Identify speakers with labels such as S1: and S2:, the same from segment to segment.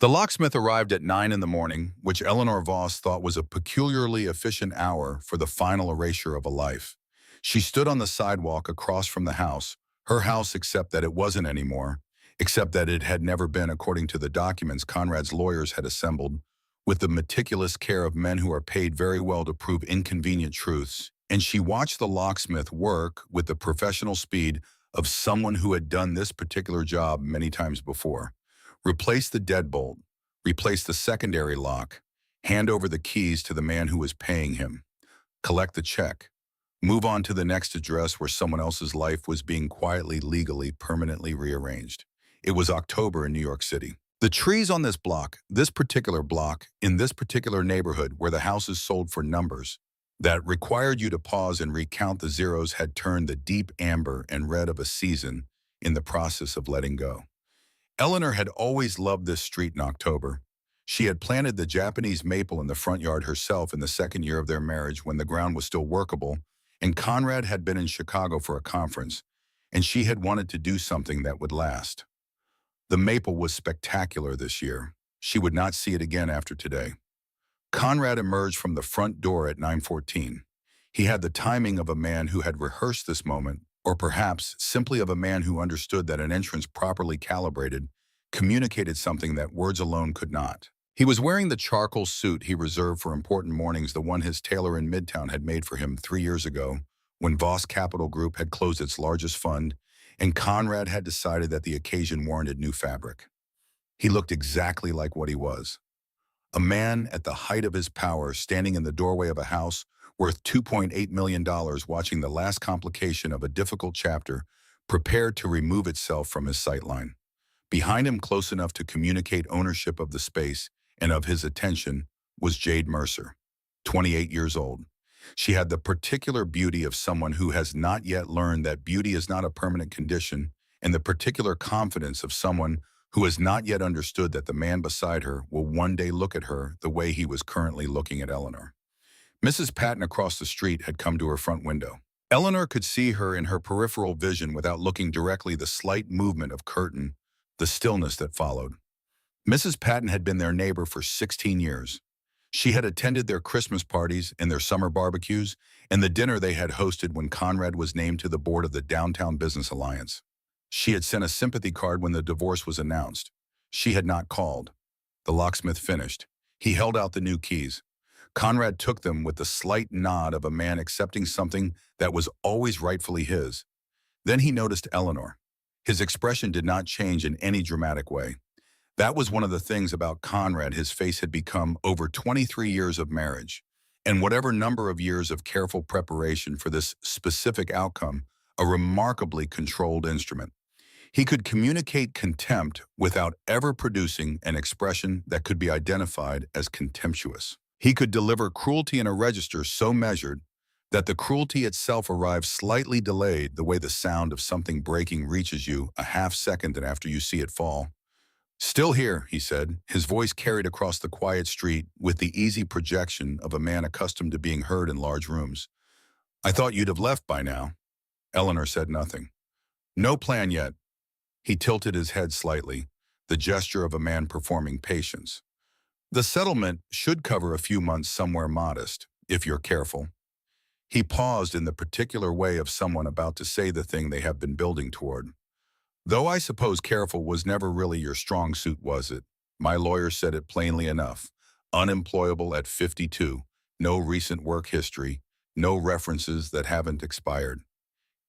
S1: The locksmith arrived at 9 in the morning, which Eleanor Voss thought was a peculiarly efficient hour for the final erasure of a life. She stood on the sidewalk across from the house, her house except that it wasn't anymore, except that it had never been according to the documents Conrad's lawyers had assembled, with the meticulous care of men who are paid very well to prove inconvenient truths, and she watched the locksmith work with the professional speed of someone who had done this particular job many times before. Replace the deadbolt, replace the secondary lock, hand over the keys to the man who was paying him, collect the check, move on to the next address where someone else's life was being quietly, legally, permanently rearranged. It was October in New York City. The trees on this particular block, in this particular neighborhood where the houses sold for numbers that required you to pause and recount the zeros had turned the deep amber and red of a season in the process of letting go. Eleanor had always loved this street in October. She had planted the Japanese maple in the front yard herself in the second year of their marriage when the ground was still workable, and Conrad had been in Chicago for a conference, and she had wanted to do something that would last. The maple was spectacular this year. She would not see it again after today. Conrad emerged from the front door at 9:14. He had the timing of a man who had rehearsed this moment, or perhaps simply of a man who understood that an entrance properly calibrated communicated something that words alone could not. He was wearing the charcoal suit he reserved for important mornings, the one his tailor in Midtown had made for him 3 years ago, when Voss Capital Group had closed its largest fund, and Conrad had decided that the occasion warranted new fabric. He looked exactly like what he was. A man at the height of his power standing in the doorway of a house worth $2.8 million watching the last complication of a difficult chapter prepared to remove itself from his sightline. Behind him, close enough to communicate ownership of the space and of his attention, was Jade Mercer, 28 years old. She had the particular beauty of someone who has not yet learned that beauty is not a permanent condition, and the particular confidence of someone who has not yet understood that the man beside her will one day look at her the way he was currently looking at Eleanor. Mrs. Patton across the street had come to her front window. Eleanor could see her in her peripheral vision without looking directly, the slight movement of curtain, the stillness that followed. Mrs. Patton had been their neighbor for 16 years. She had attended their Christmas parties and their summer barbecues and the dinner they had hosted when Conrad was named to the board of the Downtown Business Alliance. She had sent a sympathy card when the divorce was announced. She had not called. The locksmith finished. He held out the new keys. Conrad took them with the slight nod of a man accepting something that was always rightfully his. Then he noticed Eleanor. His expression did not change in any dramatic way. That was one of the things about Conrad his face had become over 23 years of marriage, and whatever number of years of careful preparation for this specific outcome, a remarkably controlled instrument. He could communicate contempt without ever producing an expression that could be identified as contemptuous. He could deliver cruelty in a register so measured that the cruelty itself arrives slightly delayed, the way the sound of something breaking reaches you a half second after you see it fall. "Still here," he said, his voice carried across the quiet street with the easy projection of a man accustomed to being heard in large rooms. "I thought you'd have left by now." Eleanor said nothing. "No plan yet." He tilted his head slightly, the gesture of a man performing patience. "The settlement should cover a few months somewhere modest, if you're careful." He paused in the particular way of someone about to say the thing they have been building toward. "Though I suppose careful was never really your strong suit, was it? My lawyer said it plainly enough. Unemployable at 52, no recent work history, no references that haven't expired."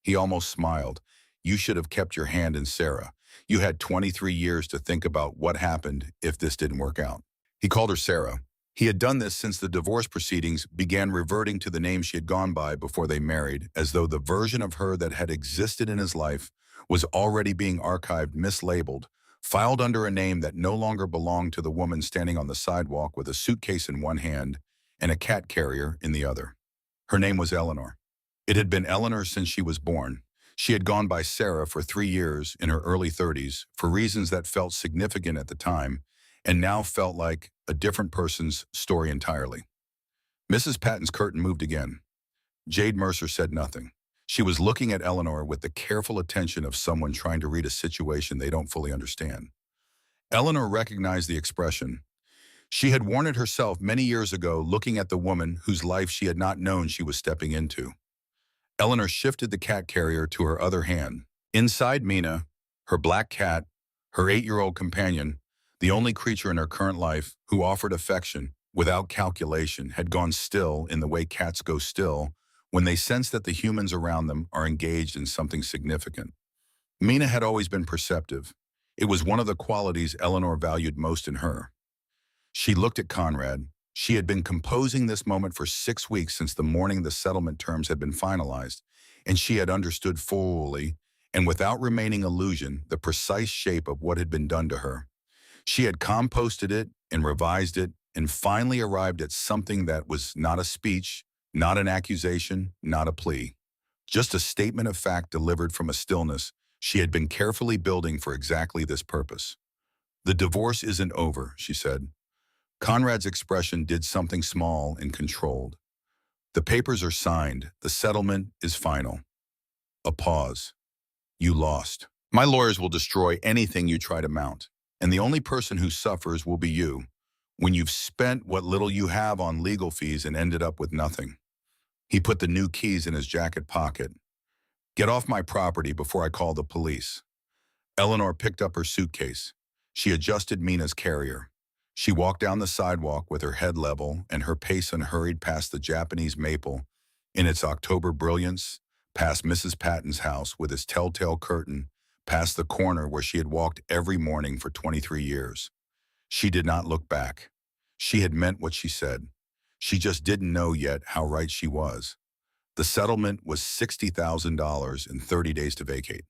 S1: He almost smiled. "You should have kept your hand in Sarah. You had 23 years to think about what happened if this didn't work out." He called her Sarah. He had done this since the divorce proceedings began, reverting to the name she had gone by before they married, as though the version of her that had existed in his life was already being archived, mislabeled, filed under a name that no longer belonged to the woman standing on the sidewalk with a suitcase in one hand and a cat carrier in the other. Her name was Eleanor. It had been Eleanor since she was born. She had gone by Sarah for 3 years in her early 30s for reasons that felt significant at the time, and now felt like a different person's story entirely. Mrs. Patton's curtain moved again. Jade Mercer said nothing. She was looking at Eleanor with the careful attention of someone trying to read a situation they don't fully understand. Eleanor recognized the expression. She had worn it herself many years ago, looking at the woman whose life she had not known she was stepping into. Eleanor shifted the cat carrier to her other hand. Inside Mina, her black cat, her 8-year-old companion, the only creature in her current life who offered affection without calculation, had gone still in the way cats go still when they sense that the humans around them are engaged in something significant. Mina had always been perceptive. It was one of the qualities Eleanor valued most in her. She looked at Conrad. She had been composing this moment for 6 weeks since the morning the settlement terms had been finalized, and she had understood fully, and without remaining illusion, the precise shape of what had been done to her. She had composted it and revised it and finally arrived at something that was not a speech, not an accusation, not a plea. Just a statement of fact delivered from a stillness she had been carefully building for exactly this purpose. "The divorce isn't over," she said. Conrad's expression did something small and controlled. "The papers are signed. The settlement is final." A pause. "You lost. My lawyers will destroy anything you try to mount, and the only person who suffers will be you, when you've spent what little you have on legal fees and ended up with nothing." He put the new keys in his jacket pocket. "Get off my property before I call the police." Eleanor picked up her suitcase. She adjusted Mina's carrier. She walked down the sidewalk with her head level and her pace unhurried past the Japanese maple in its October brilliance, past Mrs. Patton's house with its telltale curtain, past the corner where she had walked every morning for 23 years. She did not look back. She had meant what she said. She just didn't know yet how right she was. The settlement was $60,000 and 30 days to vacate.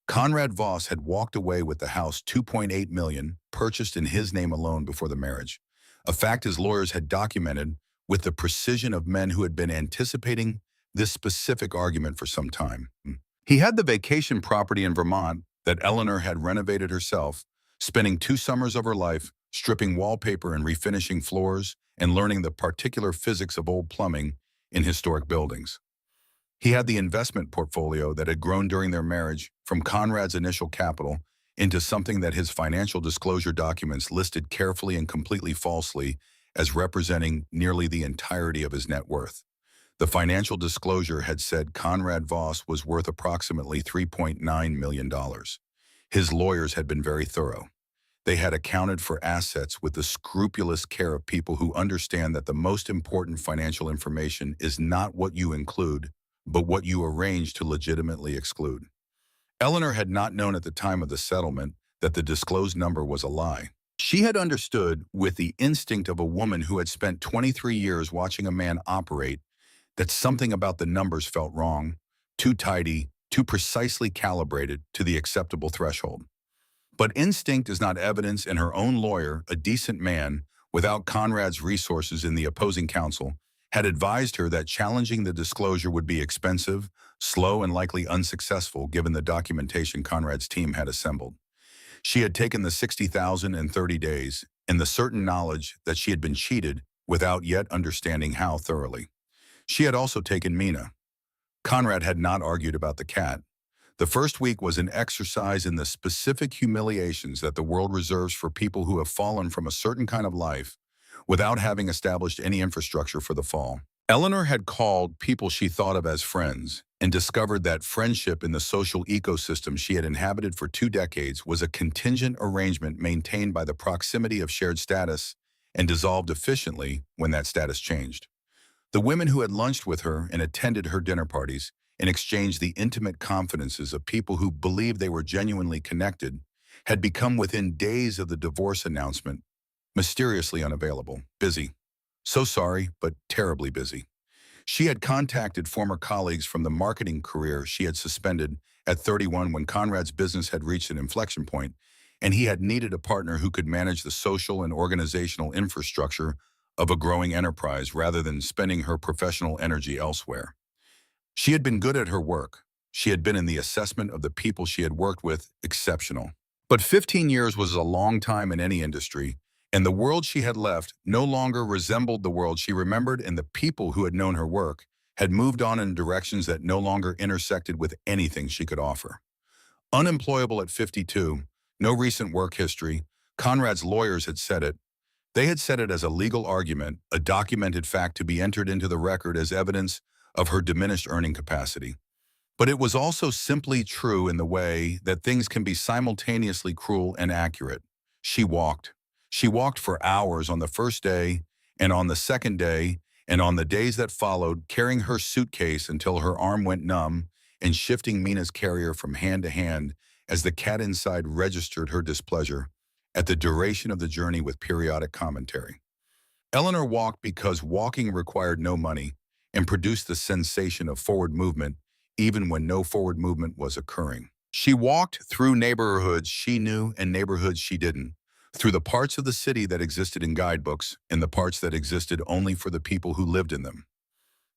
S1: Conrad Voss had walked away with the house $2.8 million, purchased in his name alone before the marriage, a fact his lawyers had documented with the precision of men who had been anticipating this specific argument for some time. He had the vacation property in Vermont that Eleanor had renovated herself, spending 2 summers of her life stripping wallpaper and refinishing floors and learning the particular physics of old plumbing in historic buildings. He had the investment portfolio that had grown during their marriage from Conrad's initial capital into something that his financial disclosure documents listed carefully and completely falsely as representing nearly the entirety of his net worth. The financial disclosure had said Conrad Voss was worth approximately $3.9 million. His lawyers had been very thorough. They had accounted for assets with the scrupulous care of people who understand that the most important financial information is not what you include, but what you arrange to legitimately exclude. Eleanor had not known at the time of the settlement that the disclosed number was a lie. She had understood, with the instinct of a woman who had spent 23 years watching a man operate, that something about the numbers felt wrong, too tidy, too precisely calibrated to the acceptable threshold. But instinct is not evidence, and her own lawyer, a decent man, without Conrad's resources in the opposing counsel, had advised her that challenging the disclosure would be expensive, slow, and likely unsuccessful given the documentation Conrad's team had assembled. She had taken the 60,000 in 30 days and the certain knowledge that she had been cheated without yet understanding how thoroughly. She had also taken Mina. Conrad had not argued about the cat. The first week was an exercise in the specific humiliations that the world reserves for people who have fallen from a certain kind of life without having established any infrastructure for the fall. Eleanor had called people she thought of as friends and discovered that friendship in the social ecosystem she had inhabited for 2 decades was a contingent arrangement maintained by the proximity of shared status and dissolved efficiently when that status changed. The women who had lunched with her and attended her dinner parties and exchanged the intimate confidences of people who believed they were genuinely connected had become within days of the divorce announcement mysteriously unavailable, busy. So sorry, but terribly busy. She had contacted former colleagues from the marketing career she had suspended at 31 when Conrad's business had reached an inflection point, and he had needed a partner who could manage the social and organizational infrastructure of a growing enterprise rather than spending her professional energy elsewhere. She had been good at her work. She had been in the assessment of the people she had worked with exceptional. But 15 years was a long time in any industry, and the world she had left no longer resembled the world she remembered, and the people who had known her work had moved on in directions that no longer intersected with anything she could offer. Unemployable at 52, no recent work history, Conrad's lawyers had said it. They had said it as a legal argument, a documented fact to be entered into the record as evidence of her diminished earning capacity. But it was also simply true in the way that things can be simultaneously cruel and accurate. She walked. She walked for hours on the first day, and on the second day, and on the days that followed, carrying her suitcase until her arm went numb and shifting Mina's carrier from hand to hand as the cat inside registered her displeasure at the duration of the journey with periodic commentary. Eleanor walked because walking required no money and produced the sensation of forward movement even when no forward movement was occurring. She walked through neighborhoods she knew and neighborhoods she didn't, through the parts of the city that existed in guidebooks and the parts that existed only for the people who lived in them.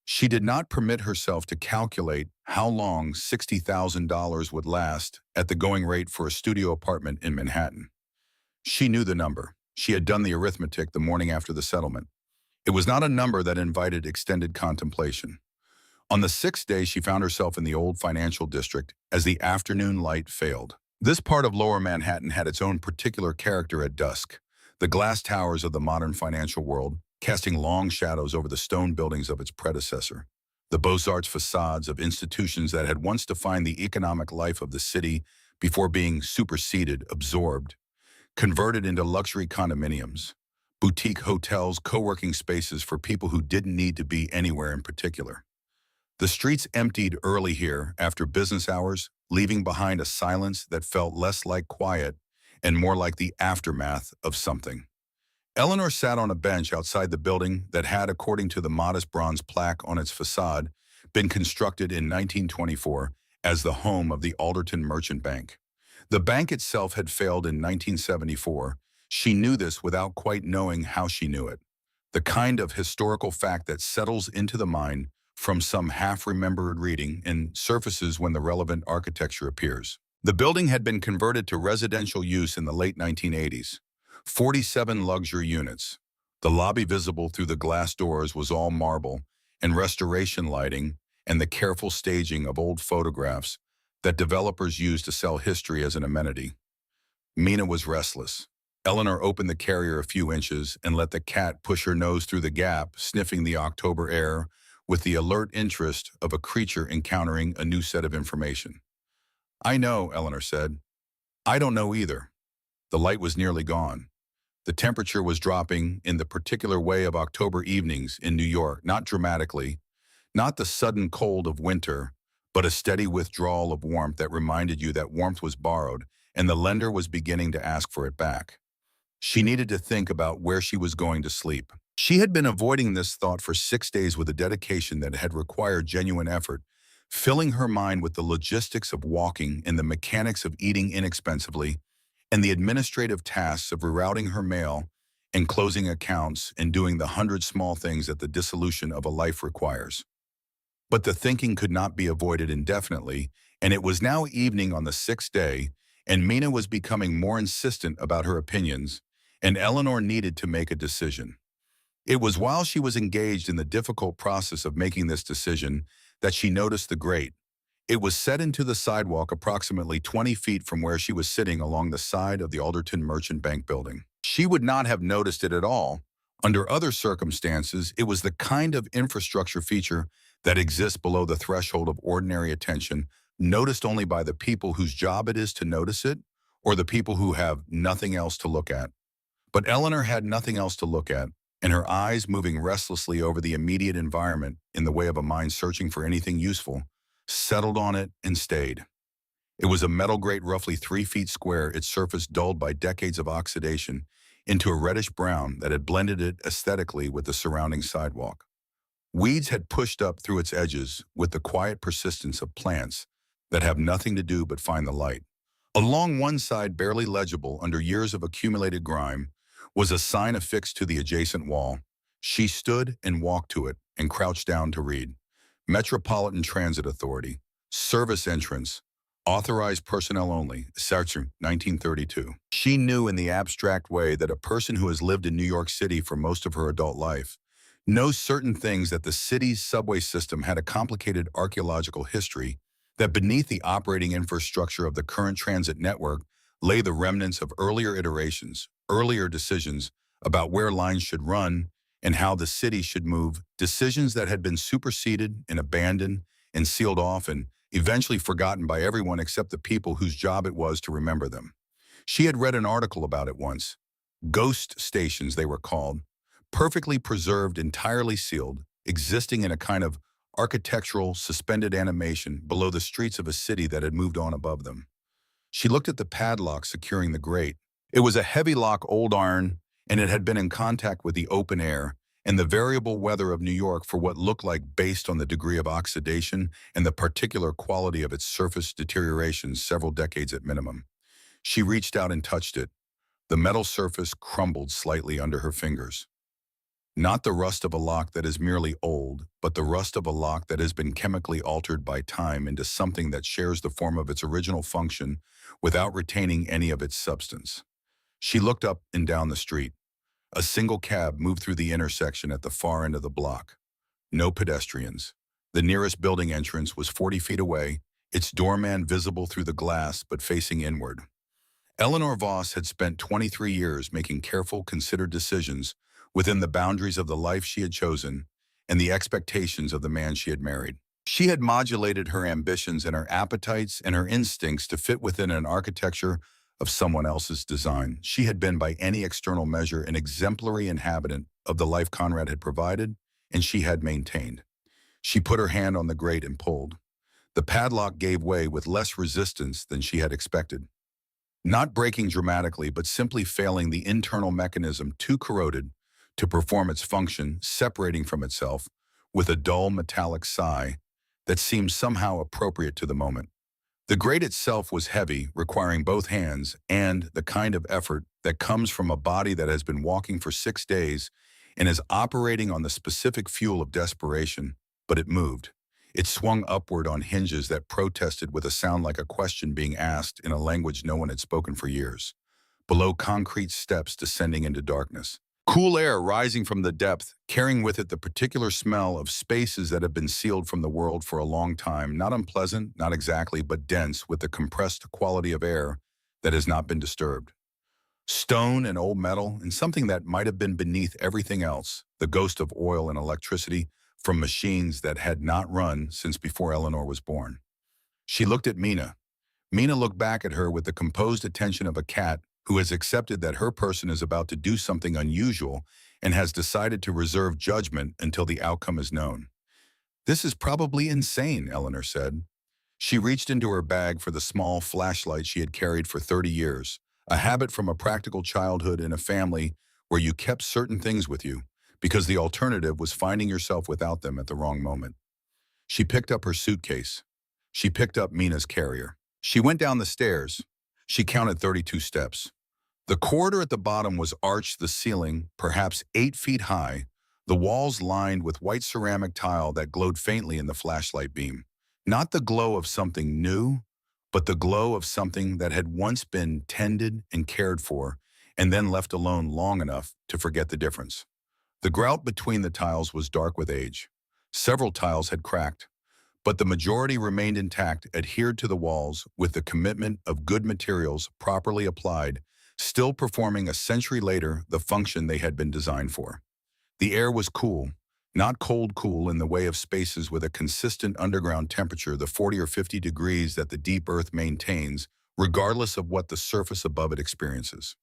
S1: She did not permit herself to calculate how long $60,000 would last at the going rate for a studio apartment in Manhattan. She knew the number. She had done the arithmetic the morning after the settlement. It was not a number that invited extended contemplation. On the sixth day, she found herself in the old financial district as the afternoon light failed. This part of Lower Manhattan had its own particular character at dusk. The glass towers of the modern financial world, casting long shadows over the stone buildings of its predecessor. The Beaux-Arts facades of institutions that had once defined the economic life of the city before being superseded, absorbed, converted into luxury condominiums, boutique hotels, co-working spaces for people who didn't need to be anywhere in particular. The streets emptied early here after business hours, leaving behind a silence that felt less like quiet and more like the aftermath of something. Eleanor sat on a bench outside the building that had, according to the modest bronze plaque on its facade, been constructed in 1924 as the home of the Alderton Merchant Bank. The bank itself had failed in 1974. She knew this without quite knowing how she knew it. The kind of historical fact that settles into the mind from some half-remembered reading and surfaces when the relevant architecture appears. The building had been converted to residential use in the late 1980s. 47 luxury units. The lobby visible through the glass doors was all marble and restoration lighting and the careful staging of old photographs that developers used to sell history as an amenity. Mina was restless. Eleanor opened the carrier a few inches and let the cat push her nose through the gap, sniffing the October air with the alert interest of a creature encountering a new set of information. "I know," Eleanor said. "I don't know either." The light was nearly gone. The temperature was dropping in the particular way of October evenings in New York, not dramatically, not the sudden cold of winter, but a steady withdrawal of warmth that reminded you that warmth was borrowed and the lender was beginning to ask for it back. She needed to think about where she was going to sleep. She had been avoiding this thought for 6 days with a dedication that had required genuine effort, filling her mind with the logistics of walking and the mechanics of eating inexpensively, and the administrative tasks of rerouting her mail and closing accounts and doing the 100 small things that the dissolution of a life requires. But the thinking could not be avoided indefinitely, and it was now evening on the 6th day, and Mina was becoming more insistent about her opinions, and Eleanor needed to make a decision. It was while she was engaged in the difficult process of making this decision that she noticed the grate. It was set into the sidewalk approximately 20 feet from where she was sitting along the side of the Alderton Merchant Bank building. She would not have noticed it at all. Under other circumstances, it was the kind of infrastructure feature that exists below the threshold of ordinary attention, noticed only by the people whose job it is to notice it, or the people who have nothing else to look at. But Eleanor had nothing else to look at, and her eyes, moving restlessly over the immediate environment in the way of a mind searching for anything useful, settled on it and stayed. It was a metal grate roughly 3 feet square, its surface dulled by decades of oxidation into a reddish brown that had blended it aesthetically with the surrounding sidewalk. Weeds had pushed up through its edges with the quiet persistence of plants that have nothing to do but find the light. Along one side, barely legible under years of accumulated grime, was a sign affixed to the adjacent wall. She stood and walked to it and crouched down to read. Metropolitan Transit Authority. Service entrance. Authorized personnel only. Sartre, 1932. She knew in the abstract way that a person who has lived in New York City for most of her adult life knows certain things, that the city's subway system had a complicated archaeological history, that beneath the operating infrastructure of the current transit network lay the remnants of earlier iterations, earlier decisions about where lines should run and how the city should move, decisions that had been superseded and abandoned and sealed off and eventually forgotten by everyone except the people whose job it was to remember them. She had read an article about it once. Ghost stations, they were called, perfectly preserved, entirely sealed, existing in a kind of architectural suspended animation below the streets of a city that had moved on above them. She looked at the padlock securing the grate. It was a heavy lock old iron, and it had been in contact with the open air and the variable weather of New York for what looked like based on the degree of oxidation and the particular quality of its surface deterioration several decades at minimum. She reached out and touched it. The metal surface crumbled slightly under her fingers. Not the rust of a lock that is merely old, but the rust of a lock that has been chemically altered by time into something that shares the form of its original function without retaining any of its substance. She looked up and down the street. A single cab moved through the intersection at the far end of the block. No pedestrians. The nearest building entrance was 40 feet away, its doorman visible through the glass but facing inward. Eleanor Voss had spent 23 years making careful, considered decisions within the boundaries of the life she had chosen and the expectations of the man she had married. She had modulated her ambitions and her appetites and her instincts to fit within an architecture of someone else's design. She had been, by any external measure, an exemplary inhabitant of the life Conrad had provided, and she had maintained. She put her hand on the grate and pulled. The padlock gave way with less resistance than she had expected. Not breaking dramatically, but simply failing the internal mechanism too corroded to perform its function, separating from itself with a dull metallic sigh that seemed somehow appropriate to the moment. The grate itself was heavy, requiring both hands and the kind of effort that comes from a body that has been walking for 6 days and is operating on the specific fuel of desperation, but it moved. It swung upward on hinges that protested with a sound like a question being asked in a language no one had spoken for years. Below, concrete steps descending into darkness. Cool air rising from the depth, carrying with it the particular smell of spaces that have been sealed from the world for a long time, not unpleasant, not exactly, but dense with the compressed quality of air that has not been disturbed. Stone and old metal, and something that might have been beneath everything else, the ghost of oil and electricity from machines that had not run since before Eleanor was born. She looked at Mina. Mina looked back at her with the composed attention of a cat who has accepted that her person is about to do something unusual and has decided to reserve judgment until the outcome is known. "This is probably insane," Eleanor said. She reached into her bag for the small flashlight she had carried for 30 years, a habit from a practical childhood in a family where you kept certain things with you, because the alternative was finding yourself without them at the wrong moment. She picked up her suitcase. She picked up Mina's carrier. She went down the stairs. She counted 32 steps. The corridor at the bottom was arched, the ceiling, perhaps 8 feet high, the walls lined with white ceramic tile that glowed faintly in the flashlight beam. Not the glow of something new, but the glow of something that had once been tended and cared for, and then left alone long enough to forget the difference. The grout between the tiles was dark with age. Several tiles had cracked, but the majority remained intact, adhered to the walls with the commitment of good materials properly applied, still performing a century later the function they had been designed for. The air was cool, not cold cool in the way of spaces with a consistent underground temperature, the 40 or 50 degrees that the deep earth maintains, regardless of what the surface above it experiences.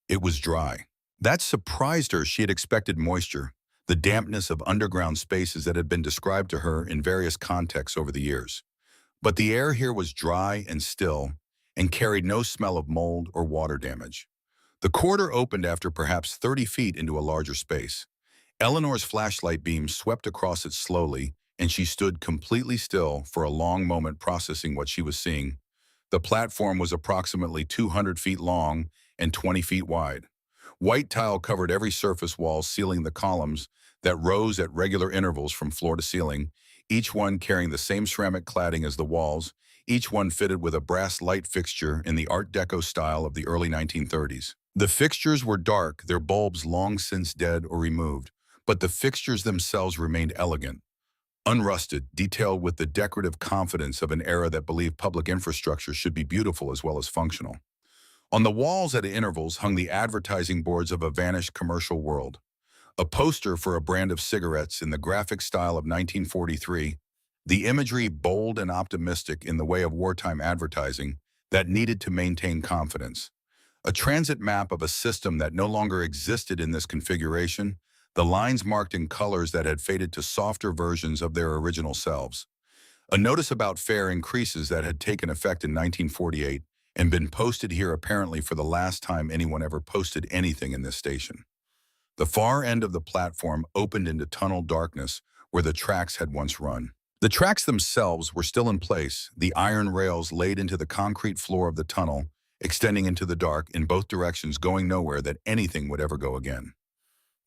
S1: It was dry. That surprised her. She had expected moisture, the dampness of underground spaces that had been described to her in various contexts over the years. But the air here was dry and still, and carried no smell of mold or water damage. The corridor opened after perhaps 30 feet into a larger space. Eleanor's flashlight beam swept across it slowly, and she stood completely still for a long moment processing what she was seeing. The platform was approximately 200 feet long and 20 feet wide. White tile covered every surface wall, sealing the columns that rose at regular intervals from floor to ceiling, each one carrying the same ceramic cladding as the walls, each one fitted with a brass light fixture in the Art Deco style of the early 1930s. The fixtures were dark, their bulbs long since dead or removed, but the fixtures themselves remained elegant, unrusted, detailed with the decorative confidence of an era that believed public infrastructure should be beautiful as well as functional. On the walls at intervals hung the advertising boards of a vanished commercial world. A poster for a brand of cigarettes in the graphic style of 1943, the imagery bold and optimistic in the way of wartime advertising that needed to maintain confidence. A transit map of a system that no longer existed in this configuration, the lines marked in colors that had faded to softer versions of their original selves. A notice about fare increases that had taken effect in 1948 and been posted here apparently for the last time anyone ever posted anything in this station. The far end of the platform opened into tunnel darkness where the tracks had once run. The tracks themselves were still in place, the iron rails laid into the concrete floor of the tunnel, extending into the dark in both directions, going nowhere that anything would ever go again.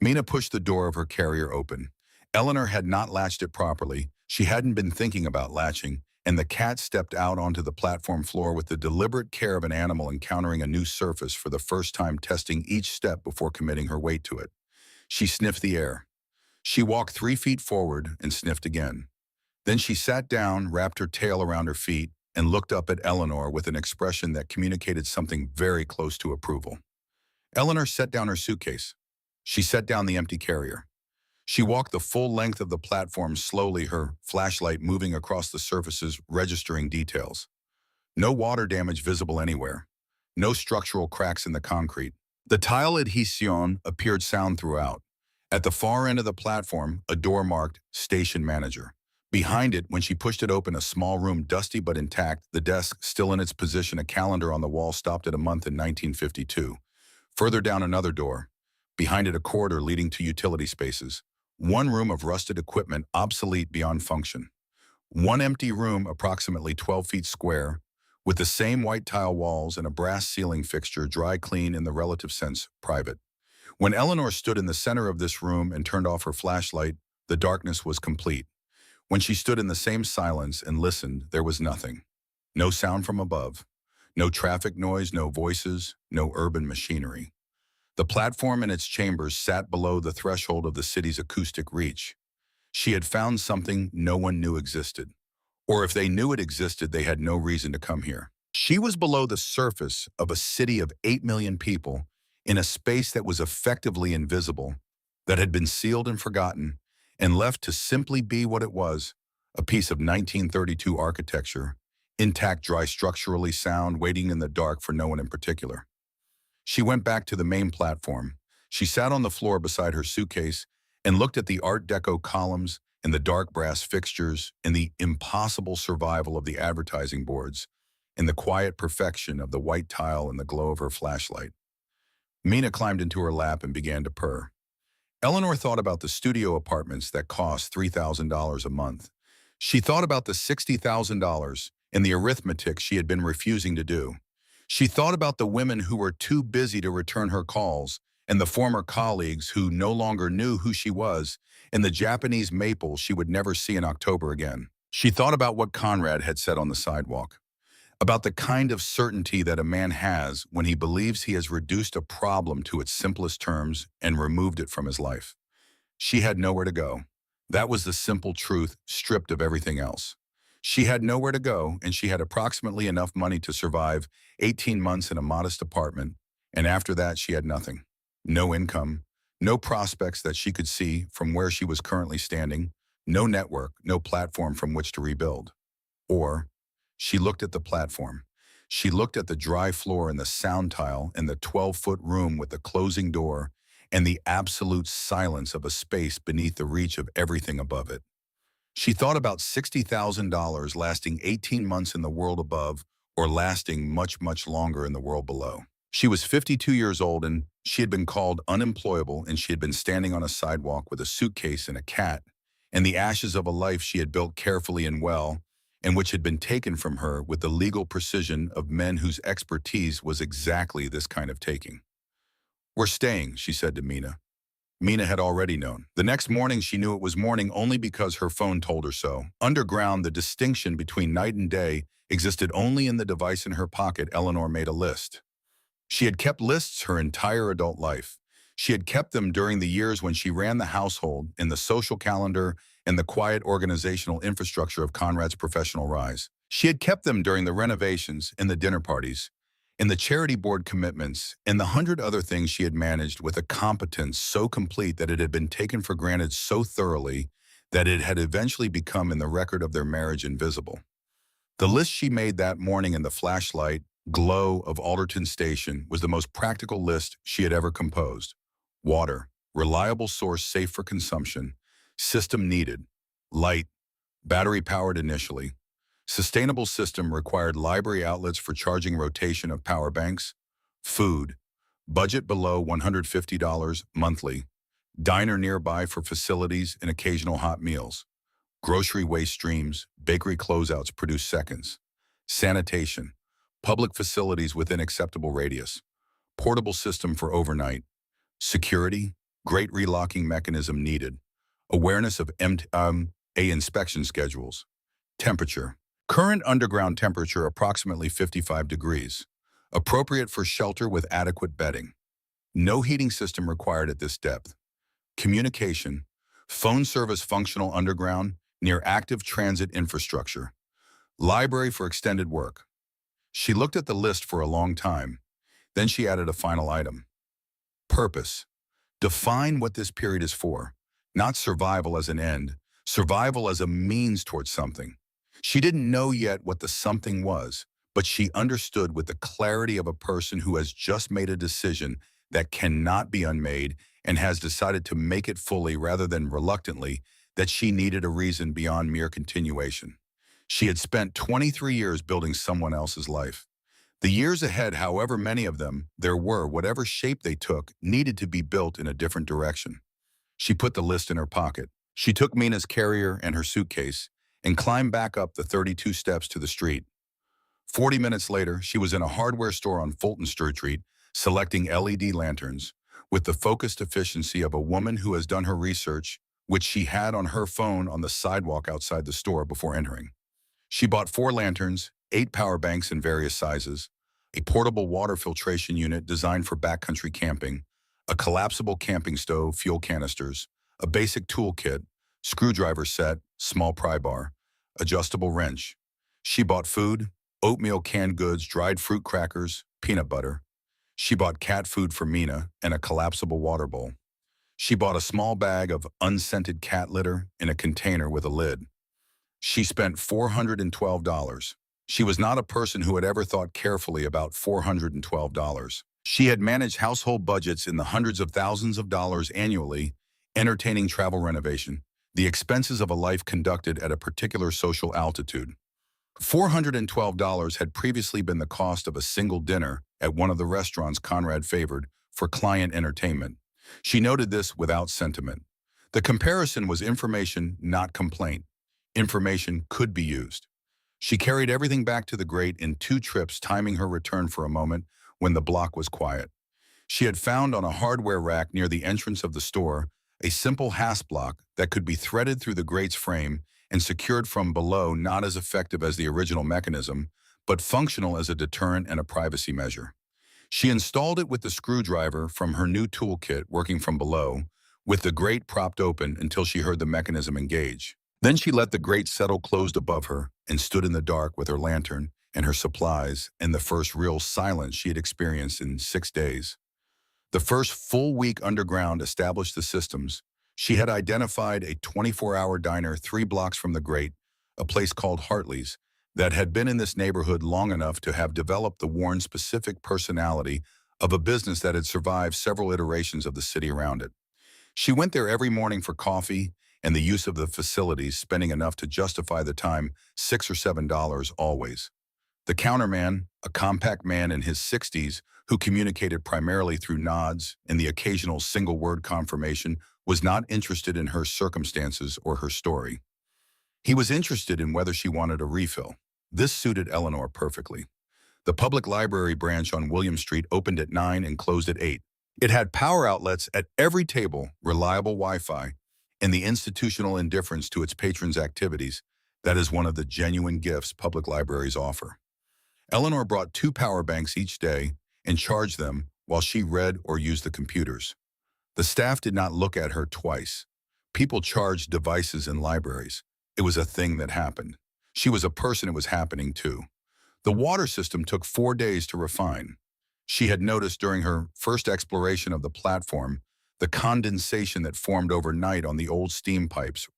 S1: Mina pushed the door of her carrier open. Eleanor had not latched it properly. She hadn't been thinking about latching, and the cat stepped out onto the platform floor with the deliberate care of an animal encountering a new surface for the first time, testing each step before committing her weight to it. She sniffed the air. She walked 3 feet forward and sniffed again. Then she sat down, wrapped her tail around her feet, and looked up at Eleanor with an expression that communicated something very close to approval. Eleanor set down her suitcase. She set down the empty carrier. She walked the full length of the platform slowly, her flashlight moving across the surfaces, registering details. No water damage visible anywhere. No structural cracks in the concrete. The tile adhesion appeared sound throughout. At the far end of the platform, a door marked Station Manager. Behind it, when she pushed it open, a small room, dusty but intact, the desk still in its position, a calendar on the wall stopped at a month in 1952. Further down, another door. Behind it, a corridor leading to utility spaces. One room of rusted equipment, obsolete beyond function. One empty room, approximately 12 feet square, with the same white tile walls and a brass ceiling fixture, dry, clean, in the relative sense, private. When Eleanor stood in the center of this room and turned off her flashlight, the darkness was complete. When she stood in the same silence and listened, there was nothing. No sound from above. No traffic noise, no voices, no urban machinery. The platform and its chambers sat below the threshold of the city's acoustic reach. She had found something no one knew existed. Or if they knew it existed, they had no reason to come here. She was below the surface of a city of 8 million people in a space that was effectively invisible, that had been sealed and forgotten, and left to simply be what it was, a piece of 1932 architecture, intact, dry, structurally sound, waiting in the dark for no one in particular. She went back to the main platform. She sat on the floor beside her suitcase and looked at the Art Deco columns and the dark brass fixtures and the impossible survival of the advertising boards and the quiet perfection of the white tile and the glow of her flashlight. Mina climbed into her lap and began to purr. Eleanor thought about the studio apartments that cost $3,000 a month. She thought about the $60,000 and the arithmetic she had been refusing to do. She thought about the women who were too busy to return her calls, and the former colleagues who no longer knew who she was, and the Japanese maple she would never see in October again. She thought about what Conrad had said on the sidewalk, about the kind of certainty that a man has when he believes he has reduced a problem to its simplest terms and removed it from his life. She had nowhere to go. That was the simple truth, stripped of everything else. She had nowhere to go, and she had approximately enough money to survive 18 months in a modest apartment, and after that she had nothing. No income, no prospects that she could see from where she was currently standing, no network, no platform from which to rebuild. Or, she looked at the platform. She looked at the dry floor and the sound tile and the 12-foot room with the closing door and the absolute silence of a space beneath the reach of everything above it. She thought about $60,000 lasting 18 months in the world above or lasting much, much longer in the world below. She was 52 years old and she had been called unemployable, and she had been standing on a sidewalk with a suitcase and a cat and the ashes of a life she had built carefully and well, and which had been taken from her with the legal precision of men whose expertise was exactly this kind of taking. "We're staying," she said to Mina. Mina had already known. The next morning she knew it was morning only because her phone told her so. Underground, the distinction between night and day existed only in the device in her pocket. Eleanor made a list. She had kept lists her entire adult life. She had kept them during the years when she ran the household, in the social calendar, and the quiet organizational infrastructure of Conrad's professional rise. She had kept them during the renovations and the dinner parties. and the charity board commitments, and the hundred other things she had managed with a competence so complete that it had been taken for granted so thoroughly that it had eventually become in the record of their marriage invisible. The list she made that morning in the flashlight glow of Alderton Station was the most practical list she had ever composed. Water, reliable source safe for consumption, system needed, light, battery-powered initially, sustainable system required library outlets for charging rotation of power banks, food, budget below $150 monthly, diner nearby for facilities and occasional hot meals, grocery waste streams, bakery closeouts produce seconds, sanitation, public facilities within acceptable radius, portable system for overnight, security, great relocking mechanism needed, awareness of A inspection schedules, temperature, current underground temperature approximately 55 degrees, appropriate for shelter with adequate bedding, no heating system required at this depth, communication, phone service functional underground near active transit infrastructure, library for extended work. She looked at the list for a long time. Then she added a final item. Purpose. Define what this period is for, not survival as an end, survival as a means towards something. She didn't know yet what the something was, but she understood with the clarity of a person who has just made a decision that cannot be unmade and has decided to make it fully rather than reluctantly, that she needed a reason beyond mere continuation. She had spent 23 years building someone else's life. The years ahead, however many of them there were, whatever shape they took, needed to be built in a different direction. She put the list in her pocket. She took Mina's carrier and her suitcase and climbed back up the 32 steps to the street. 40 minutes later, she was in a hardware store on Fulton Street, selecting LED lanterns with the focused efficiency of a woman who has done her research, which she had on her phone on the sidewalk outside the store before entering. She bought 4 lanterns, 8 power banks in various sizes, a portable water filtration unit designed for backcountry camping, a collapsible camping stove, fuel canisters, a basic toolkit, screwdriver set, small pry bar, adjustable wrench. She bought food, oatmeal, canned goods, dried fruit crackers, peanut butter. She bought cat food for Mina and a collapsible water bowl. She bought a small bag of unscented cat litter in a container with a lid. She spent $412. She was not a person who had ever thought carefully about $412. She had managed household budgets in the hundreds of thousands of dollars annually, entertaining travel renovation, the expenses of a life conducted at a particular social altitude. $412 had previously been the cost of a single dinner at one of the restaurants Conrad favored for client entertainment. She noted this without sentiment. The comparison was information, not complaint. Information could be used. She carried everything back to the grate in 2 trips, timing her return for a moment when the block was quiet. She had found on a hardware rack near the entrance of the store a simple hasp block that could be threaded through the grate's frame and secured from below, not as effective as the original mechanism, but functional as a deterrent and a privacy measure. She installed it with the screwdriver from her new toolkit working from below, with the grate propped open until she heard the mechanism engage. Then she let the grate settle closed above her and stood in the dark with her lantern and her supplies and the first real silence she had experienced in 6 days. The first full week underground established the systems. She had identified a 24-hour diner 3 blocks from the grate, a place called Hartley's, that had been in this neighborhood long enough to have developed the Warren-specific personality of a business that had survived several iterations of the city around it. She went there every morning for coffee and the use of the facilities, spending enough to justify the time, $6 or $7 always. The counterman, a compact man in his 60s who communicated primarily through nods and the occasional single-word confirmation, was not interested in her circumstances or her story. He was interested in whether she wanted a refill. This suited Eleanor perfectly. The public library branch on William Street opened at 9 and closed at 8. It had power outlets at every table, reliable Wi-Fi, and the institutional indifference to its patrons' activities that is one of the genuine gifts public libraries offer. Eleanor brought 2 power banks each day and charged them while she read or used the computers. The staff did not look at her twice. People charged devices in libraries. It was a thing that happened. She was a person it was happening to. The water system took 4 days to refine. She had noticed during her first exploration of the platform the condensation that formed overnight on the old steam pipes.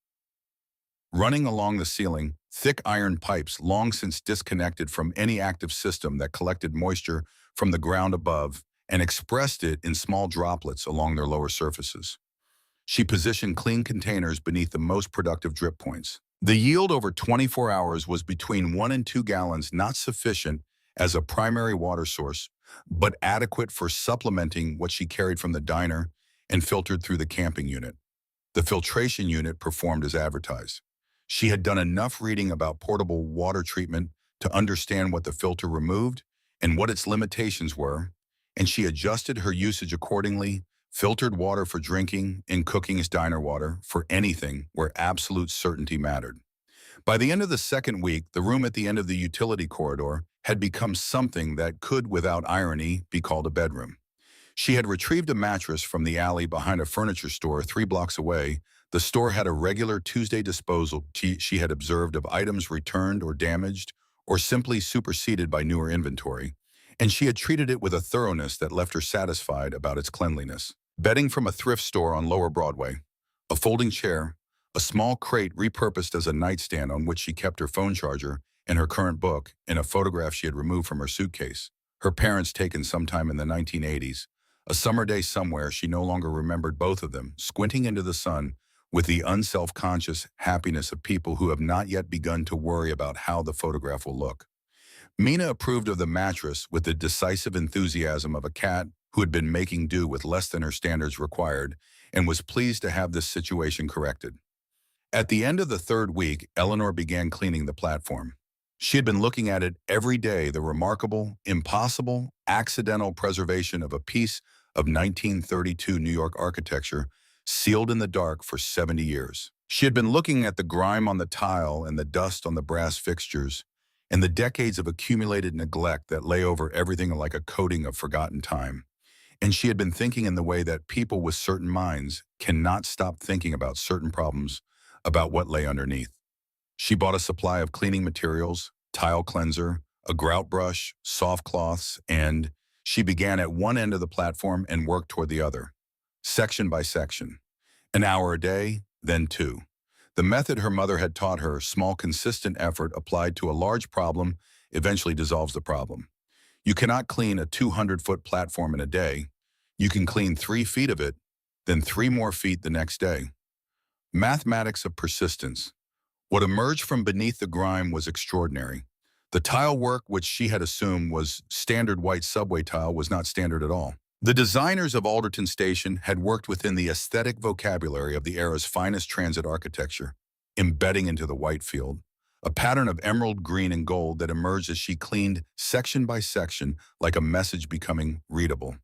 S1: Running along the ceiling, thick iron pipes long since disconnected from any active system that collected moisture from the ground above and expressed it in small droplets along their lower surfaces. She positioned clean containers beneath the most productive drip points. The yield over 24 hours was between 1 and 2 gallons, not sufficient as a primary water source, but adequate for supplementing what she carried from the diner and filtered through the camping unit. The filtration unit performed as advertised. She had done enough reading about portable water treatment to understand what the filter removed and what its limitations were, and she adjusted her usage accordingly, filtered water for drinking and cooking as diner water for anything where absolute certainty mattered. By the end of the second week, the room at the end of the utility corridor had become something that could, without irony, be called a bedroom. She had retrieved a mattress from the alley behind a furniture store 3 blocks away. The store had a regular Tuesday disposal she had observed of items returned or damaged or simply superseded by newer inventory, and she had treated it with a thoroughness that left her satisfied about its cleanliness. Bedding from a thrift store on Lower Broadway, a folding chair, a small crate repurposed as a nightstand on which she kept her phone charger and her current book, and a photograph she had removed from her suitcase, her parents taken sometime in the 1980s. A summer day somewhere, she no longer remembered both of them, squinting into the sun with the unself-conscious happiness of people who have not yet begun to worry about how the photograph will look. Mina approved of the mattress with the decisive enthusiasm of a cat who had been making do with less than her standards required and was pleased to have this situation corrected. At the end of the third week, Eleanor began cleaning the platform. She had been looking at it every day, the remarkable, impossible, accidental preservation of a piece of 1932 New York architecture sealed in the dark for 70 years. She had been looking at the grime on the tile and the dust on the brass fixtures and the decades of accumulated neglect that lay over everything like a coating of forgotten time. And she had been thinking in the way that people with certain minds cannot stop thinking about certain problems, about what lay underneath. She bought a supply of cleaning materials, tile cleanser, a grout brush, soft cloths, and she began at one end of the platform and worked toward the other, section by section. An hour a day, then 2. The method her mother had taught her, small consistent effort applied to a large problem, eventually dissolves the problem. You cannot clean a 200-foot platform in a day. You can clean 3 feet of it, then 3 more feet the next day. Mathematics of persistence. What emerged from beneath the grime was extraordinary. The tile work, which she had assumed was standard white subway tile, was not standard at all. The designers of Alderton Station had worked within the aesthetic vocabulary of the era's finest transit architecture, embedding into the white field a pattern of emerald green and gold that emerged as she cleaned section by section like a message becoming readable.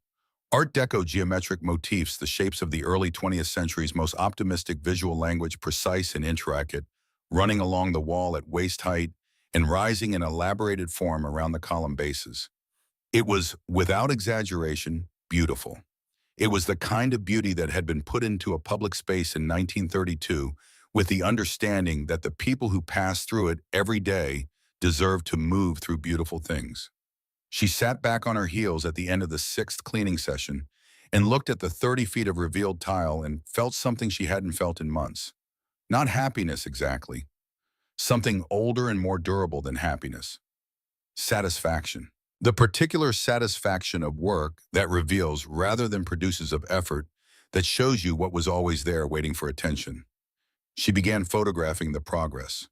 S1: Art Deco geometric motifs, the shapes of the early 20th century's most optimistic visual language, precise and intricate, running along the wall at waist height and rising in elaborated form around the column bases. It was, without exaggeration, beautiful. It was the kind of beauty that had been put into a public space in 1932 with the understanding that the people who passed through it every day deserved to move through beautiful things. She sat back on her heels at the end of the 6th cleaning session and looked at the 30 feet of revealed tile and felt something she hadn't felt in months. Not happiness exactly. Something older and more durable than happiness. Satisfaction. The particular satisfaction of work that reveals rather than produces of effort that shows you what was always there waiting for attention. She began photographing the progress.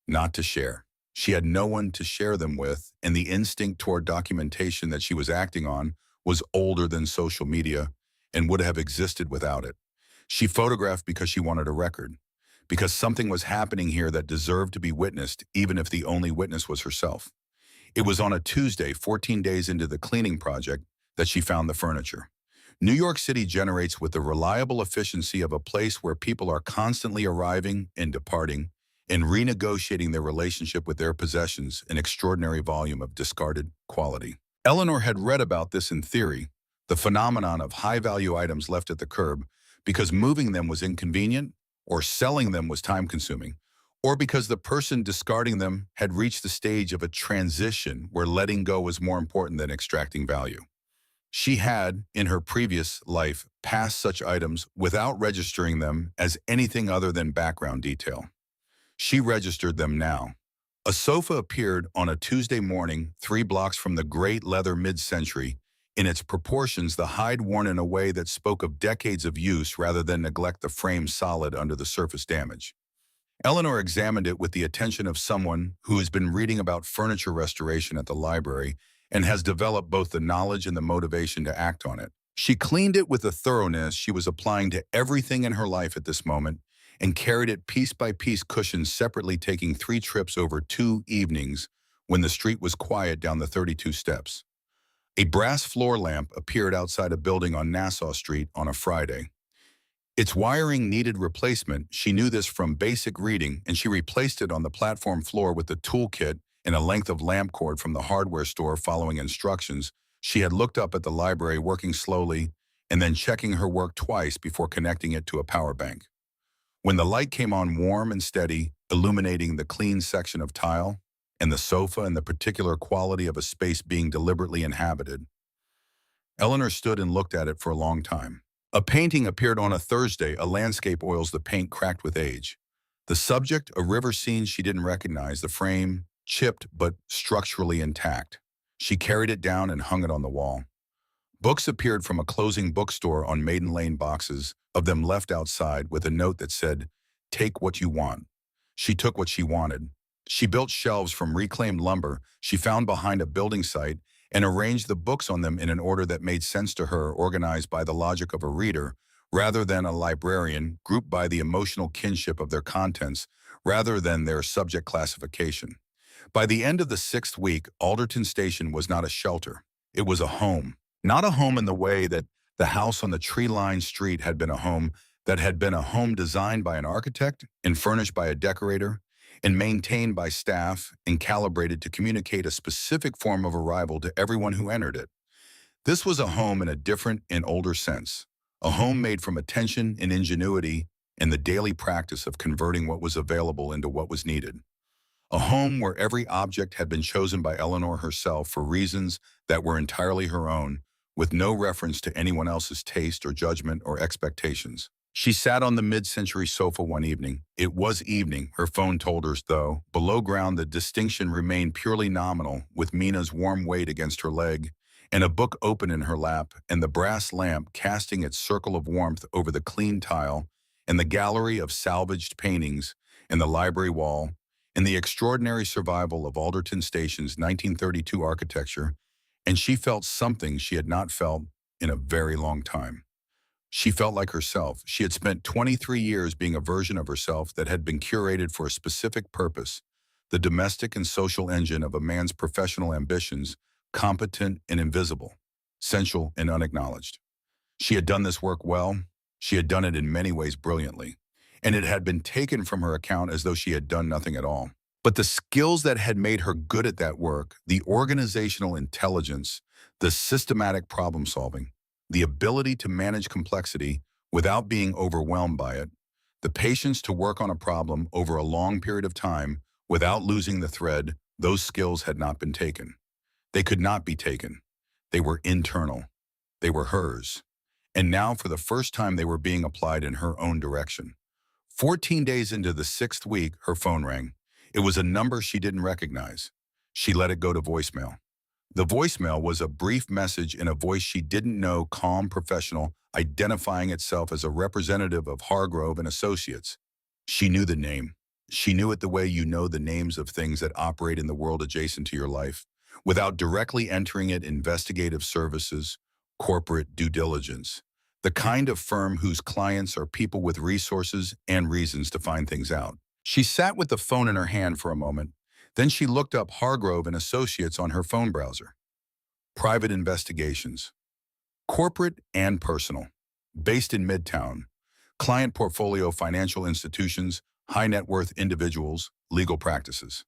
S1: Not to share. She had no one to share them with, and the instinct toward documentation that she was acting on was older than social media and would have existed without it. She photographed because she wanted a record, because something was happening here that deserved to be witnessed, even if the only witness was herself. It was on a Tuesday, 14 days into the cleaning project, that she found the furniture. New York City generates with the reliable efficiency of a place where people are constantly arriving and departing and renegotiating their relationship with their possessions an extraordinary volume of discarded quality. Eleanor had read about this in theory, the phenomenon of high-value items left at the curb because moving them was inconvenient or selling them was time-consuming, or because the person discarding them had reached the stage of a transition where letting go was more important than extracting value. She had, in her previous life, passed such items without registering them as anything other than background detail. She registered them now. A sofa appeared on a Tuesday morning 3 blocks from the great leather mid-century, in its proportions the hide worn in a way that spoke of decades of use rather than neglect the frame solid under the surface damage. Eleanor examined it with the attention of someone who has been reading about furniture restoration at the library and has developed both the knowledge and the motivation to act on it. She cleaned it with a thoroughness she was applying to everything in her life at this moment and carried it piece by piece cushioned separately, taking 3 trips over 2 evenings when the street was quiet down the 32 steps. A brass floor lamp appeared outside a building on Nassau Street on a Friday. Its wiring needed replacement. She knew this from basic reading, and she replaced it on the platform floor with the toolkit and a length of lamp cord from the hardware store following instructions. She had looked up at the library, working slowly and then checking her work twice before connecting it to a power bank. When the light came on warm and steady, illuminating the clean section of tile and the sofa and the particular quality of a space being deliberately inhabited, Eleanor stood and looked at it for a long time. A painting appeared on a Thursday, a landscape oils, the paint cracked with age. The subject, a river scene she didn't recognize, the frame, chipped but structurally intact. She carried it down and hung it on the wall. Books appeared from a closing bookstore on Maiden Lane, boxes of them left outside with a note that said, "Take what you want." She took what she wanted. She built shelves from reclaimed lumber she found behind a building site and arranged the books on them in an order that made sense to her, organized by the logic of a reader rather than a librarian, grouped by the emotional kinship of their contents rather than their subject classification. By the end of the 6th week, Alderton Station was not a shelter. It was a home. Not a home in the way that the house on the tree-lined street had been a home, that had been a home designed by an architect and furnished by a decorator and maintained by staff and calibrated to communicate a specific form of arrival to everyone who entered it. This was a home in a different and older sense, a home made from attention and ingenuity and the daily practice of converting what was available into what was needed. A home where every object had been chosen by Eleanor herself for reasons that were entirely her own, with no reference to anyone else's taste or judgment or expectations. She sat on the mid-century sofa one evening. It was evening, her phone told her, though. Below ground, the distinction remained purely nominal, with Mina's warm weight against her leg, and a book open in her lap, and the brass lamp casting its circle of warmth over the clean tile, and the gallery of salvaged paintings, and the library wall, and the extraordinary survival of Alderton Station's 1932 architecture, and she felt something she had not felt in a very long time. She felt like herself. She had spent 23 years being a version of herself that had been curated for a specific purpose, the domestic and social engine of a man's professional ambitions, competent and invisible, sensual and unacknowledged. She had done this work well. She had done it in many ways brilliantly, and it had been taken from her account as though she had done nothing at all. But the skills that had made her good at that work, the organizational intelligence, the systematic problem solving, the ability to manage complexity without being overwhelmed by it, the patience to work on a problem over a long period of time without losing the thread, those skills had not been taken. They could not be taken. They were internal. They were hers. And now, for the first time, they were being applied in her own direction. 14 days into the 6th week, her phone rang. It was a number she didn't recognize. She let it go to voicemail. The voicemail was a brief message in a voice she didn't know, calm, professional, identifying itself as a representative of Hargrove and Associates. She knew the name. She knew it the way you know the names of things that operate in the world adjacent to your life, without directly entering it: investigative services, corporate due diligence, the kind of firm whose clients are people with resources and reasons to find things out. She sat with the phone in her hand for a moment. Then she looked up Hargrove and Associates on her phone browser. Private investigations. Corporate and personal. Based in Midtown. Client portfolio: financial institutions, high net worth individuals, legal practices.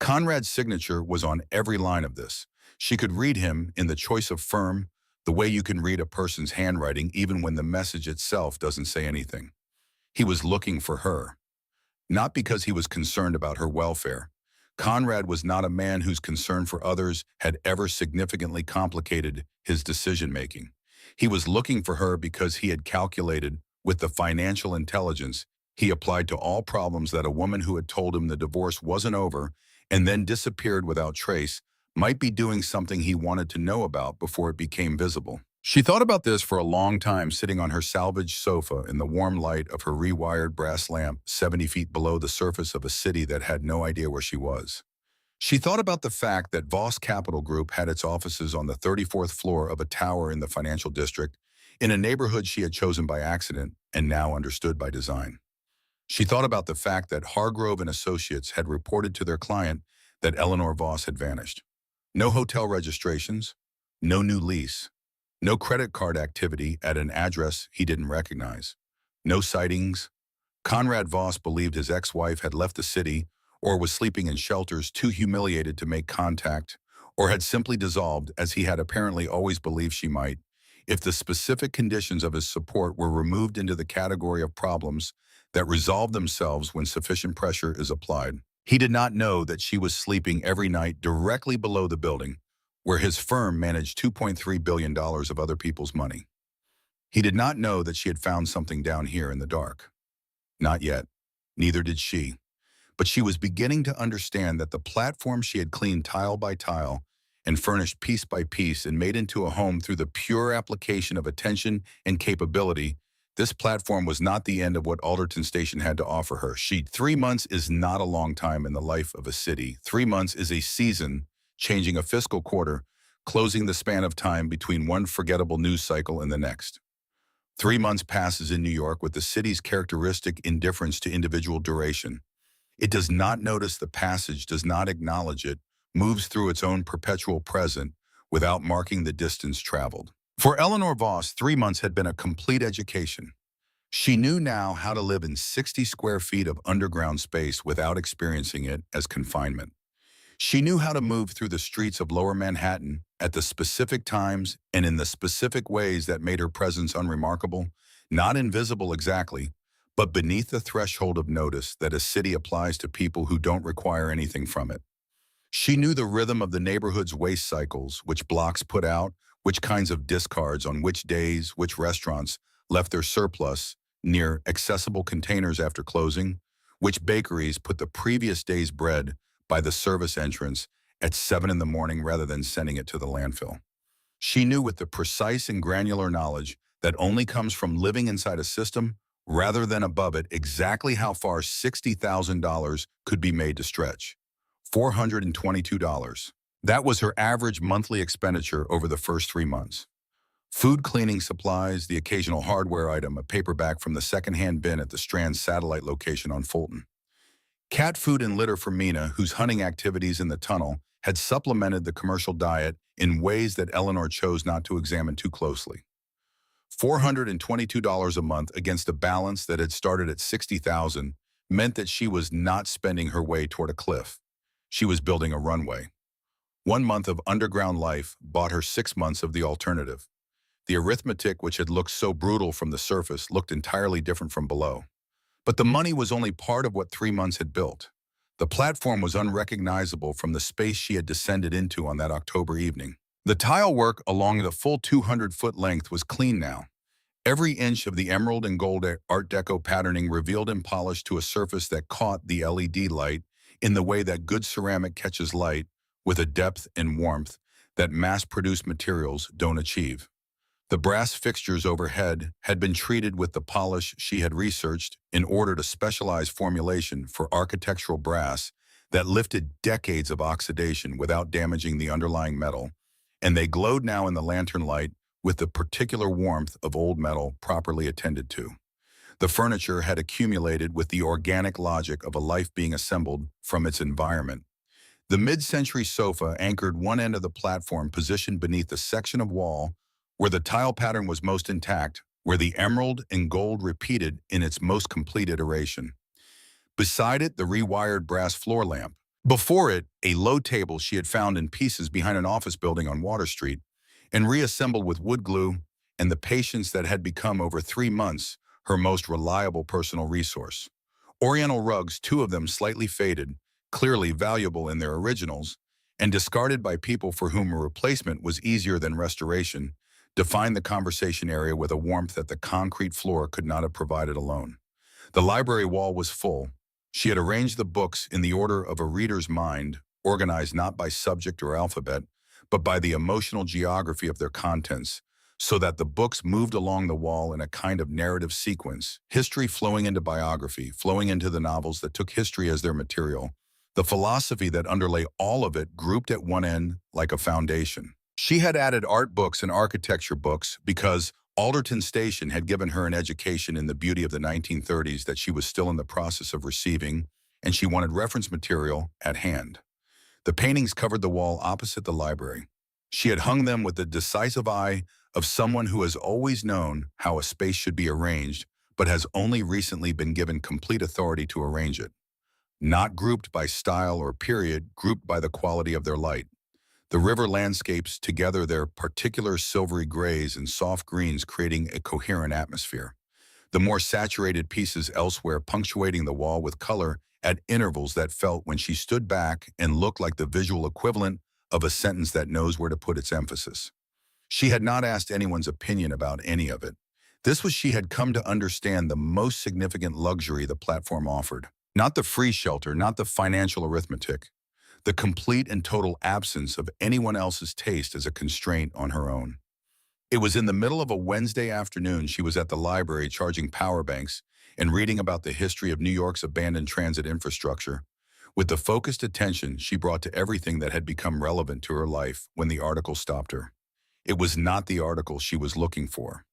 S1: Conrad's signature was on every line of this. She could read him in the choice of firm, the way you can read a person's handwriting even when the message itself doesn't say anything. He was looking for her. not because he was concerned about her welfare. Conrad was not a man whose concern for others had ever significantly complicated his decision-making. He was looking for her because he had calculated, with the financial intelligence he applied to all problems, that a woman who had told him the divorce wasn't over and then disappeared without trace might be doing something he wanted to know about before it became visible. She thought about this for a long time, sitting on her salvaged sofa in the warm light of her rewired brass lamp 70 feet below the surface of a city that had no idea where she was. She thought about the fact that Voss Capital Group had its offices on the 34th floor of a tower in the financial district, in a neighborhood she had chosen by accident and now understood by design. She thought about the fact that Hargrove and Associates had reported to their client that Eleanor Voss had vanished. No hotel registrations, no new lease, no credit card activity at an address he didn't recognize, no sightings. Conrad Voss believed his ex-wife had left the city, or was sleeping in shelters too humiliated to make contact, or had simply dissolved, as he had apparently always believed she might, if the specific conditions of his support were removed into the category of problems that resolve themselves when sufficient pressure is applied. He did not know that she was sleeping every night directly below the building where his firm managed $2.3 billion of other people's money. He did not know that she had found something down here in the dark. Not yet. Neither did she. But she was beginning to understand that the platform she had cleaned tile by tile and furnished piece by piece and made into a home through the pure application of attention and capability, this platform was not the end of what Alderton Station had to offer her. 3 months is not a long time in the life of a city. 3 months is a season, changing a fiscal quarter, closing the span of time between one forgettable news cycle and the next. 3 months passes in New York with the city's characteristic indifference to individual duration. It does not notice the passage, does not acknowledge it, moves through its own perpetual present without marking the distance traveled. For Eleanor Voss, 3 months had been a complete education. She knew now how to live in 60 square feet of underground space without experiencing it as confinement. She knew how to move through the streets of Lower Manhattan at the specific times and in the specific ways that made her presence unremarkable, not invisible exactly, but beneath the threshold of notice that a city applies to people who don't require anything from it. She knew the rhythm of the neighborhood's waste cycles, which blocks put out, which kinds of discards on which days, which restaurants left their surplus near accessible containers after closing, which bakeries put the previous day's bread by the service entrance at 7 in the morning rather than sending it to the landfill. She knew with the precise and granular knowledge that only comes from living inside a system rather than above it exactly how far $60,000 could be made to stretch. $422. That was her average monthly expenditure over the first 3 months. Food, cleaning supplies, the occasional hardware item, a paperback from the secondhand bin at the Strand satellite location on Fulton. Cat food and litter for Mina, whose hunting activities in the tunnel had supplemented the commercial diet in ways that Eleanor chose not to examine too closely. $422 a month against a balance that had started at $60,000 meant that she was not spending her way toward a cliff. She was building a runway. 1 month of underground life bought her 6 months of the alternative. The arithmetic, which had looked so brutal from the surface, looked entirely different from below. But the money was only part of what 3 months had built. The platform was unrecognizable from the space she had descended into on that October evening. The tile work along the full 200-foot length was clean now. Every inch of the emerald and gold Art Deco patterning revealed and polished to a surface that caught the LED light in the way that good ceramic catches light, with a depth and warmth that mass-produced materials don't achieve. The brass fixtures overhead had been treated with the polish she had researched in order to specialize formulation for architectural brass that lifted decades of oxidation without damaging the underlying metal, and they glowed now in the lantern light with the particular warmth of old metal properly attended to. The furniture had accumulated with the organic logic of a life being assembled from its environment. The mid-century sofa anchored one end of the platform, positioned beneath the section of wall where the tile pattern was most intact, where the emerald and gold repeated in its most complete iteration. Beside it, the rewired brass floor lamp. Before it, a low table she had found in pieces behind an office building on Water Street and reassembled with wood glue and the patience that had become over 3 months her most reliable personal resource. Oriental rugs, two of them slightly faded, clearly valuable in their originals, and discarded by people for whom a replacement was easier than restoration, defined the conversation area with a warmth that the concrete floor could not have provided alone. The library wall was full. She had arranged the books in the order of a reader's mind, organized not by subject or alphabet, but by the emotional geography of their contents, so that the books moved along the wall in a kind of narrative sequence, history flowing into biography, flowing into the novels that took history as their material, the philosophy that underlay all of it grouped at one end like a foundation. She had added art books and architecture books because Alderton Station had given her an education in the beauty of the 1930s that she was still in the process of receiving, and she wanted reference material at hand. The paintings covered the wall opposite the library. She had hung them with the decisive eye of someone who has always known how a space should be arranged, but has only recently been given complete authority to arrange it. Not grouped by style or period, grouped by the quality of their light. The river landscapes together their particular silvery grays and soft greens creating a coherent atmosphere. The more saturated pieces elsewhere punctuating the wall with color at intervals that felt when she stood back and looked like the visual equivalent of a sentence that knows where to put its emphasis. She had not asked anyone's opinion about any of it. This was she had come to understand the most significant luxury the platform offered. Not the free shelter, not the financial arithmetic. The complete and total absence of anyone else's taste as a constraint on her own. It was in the middle of a Wednesday afternoon she was at the library charging power banks and reading about the history of New York's abandoned transit infrastructure, with the focused attention she brought to everything that had become relevant to her life when the article stopped her. It was not the article she was looking for.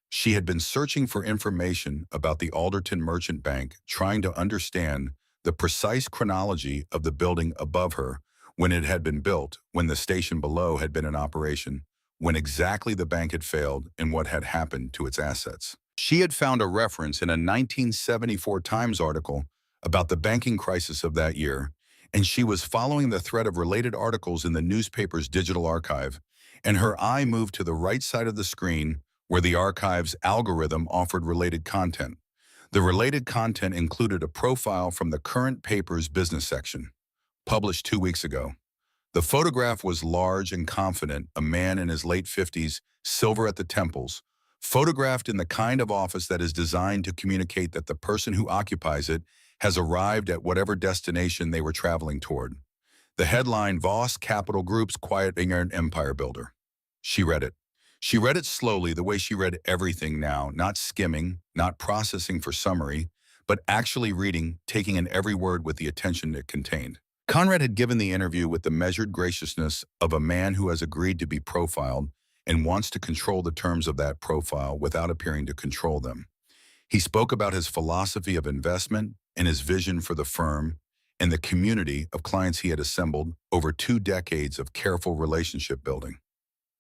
S1: She had been searching for information about the Alderton Merchant Bank, trying to understand the precise chronology of the building above her, when it had been built, when the station below had been in operation, when exactly the bank had failed and what had happened to its assets. She had found a reference in a 1974 Times article about the banking crisis of that year, and she was following the thread of related articles in the newspaper's digital archive, and her eye moved to the right side of the screen where the archive's algorithm offered related content. The related content included a profile from the current paper's business section, published 2 weeks ago. The photograph was large and confident, a man in his late 50s, silver at the temples, photographed in the kind of office that is designed to communicate that the person who occupies it has arrived at whatever destination they were traveling toward. The headline, Voss Capital Group's Quiet Empire Builder. She read it. She read it slowly, the way she read everything now, not skimming, not processing for summary, but actually reading, taking in every word with the attention it contained. Conrad had given the interview with the measured graciousness of a man who has agreed to be profiled and wants to control the terms of that profile without appearing to control them. He spoke about his philosophy of investment and his vision for the firm and the community of clients he had assembled over 2 decades of careful relationship building.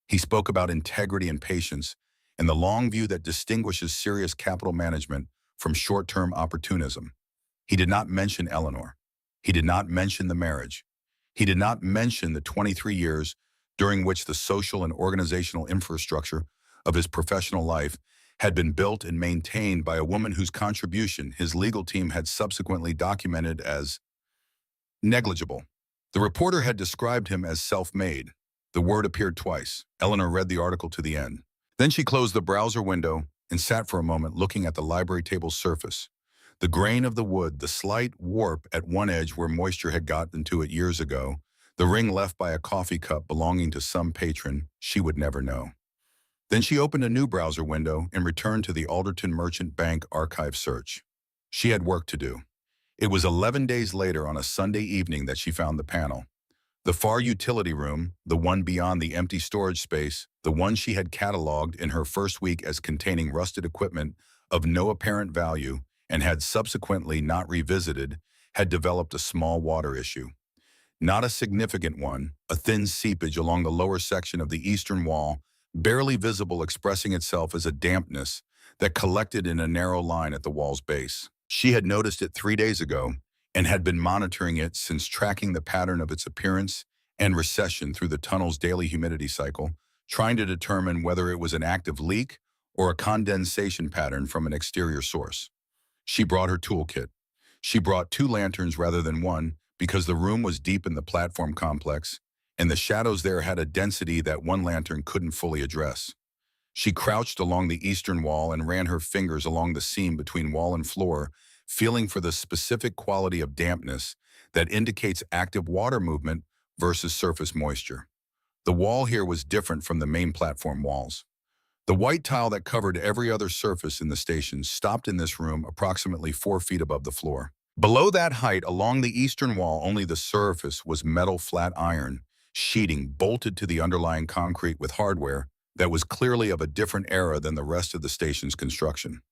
S1: He spoke about integrity and patience and the long view that distinguishes serious capital management from short-term opportunism. He did not mention Eleanor. He did not mention the marriage. He did not mention the 23 years during which the social and organizational infrastructure of his professional life had been built and maintained by a woman whose contribution his legal team had subsequently documented as negligible. The reporter had described him as self-made. The word appeared twice. Eleanor read the article to the end. Then she closed the browser window and sat for a moment looking at the library table's surface. The grain of the wood, the slight warp at one edge where moisture had gotten to it years ago, the ring left by a coffee cup belonging to some patron she would never know. Then she opened a new browser window and returned to the Alderton Merchant Bank archive search. She had work to do. It was 11 days later on a Sunday evening that she found the panel. The far utility room, the one beyond the empty storage space, the one she had cataloged in her first week as containing rusted equipment of no apparent value and had subsequently not revisited, had developed a small water issue. Not a significant one, a thin seepage along the lower section of the eastern wall, barely visible, expressing itself as a dampness that collected in a narrow line at the wall's base. She had noticed it 3 days ago and had been monitoring it since, tracking the pattern of its appearance and recession through the tunnel's daily humidity cycle, trying to determine whether it was an active leak or a condensation pattern from an exterior source. She brought her toolkit. She brought two lanterns rather than one because the room was deep in the platform complex, and the shadows there had a density that one lantern couldn't fully address. She crouched along the eastern wall and ran her fingers along the seam between wall and floor, feeling for the specific quality of dampness that indicates active water movement versus surface moisture. The wall here was different from the main platform walls. The white tile that covered every other surface in the station stopped in this room approximately 4 feet above the floor. Below that height, along the eastern wall, only the surface was metal flat iron, sheeting bolted to the underlying concrete with hardware that was clearly of a different era than the rest of the station's construction.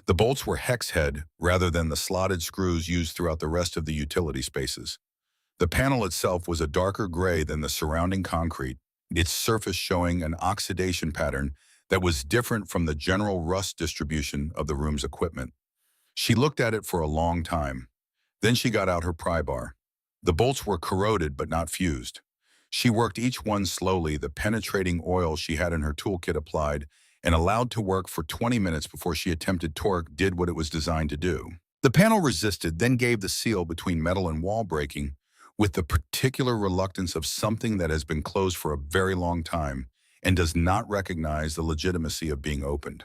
S1: The bolts were hex head rather than the slotted screws used throughout the rest of the utility spaces. The panel itself was a darker gray than the surrounding concrete, its surface showing an oxidation pattern that was different from the general rust distribution of the room's equipment. She looked at it for a long time. Then she got out her pry bar. The bolts were corroded but not fused. She worked each one slowly, the penetrating oil she had in her toolkit applied, and allowed to work for 20 minutes before she attempted torque did what it was designed to do. The panel resisted, then gave the seal between metal and wall breaking, with the particular reluctance of something that has been closed for a very long time and does not recognize the legitimacy of being opened.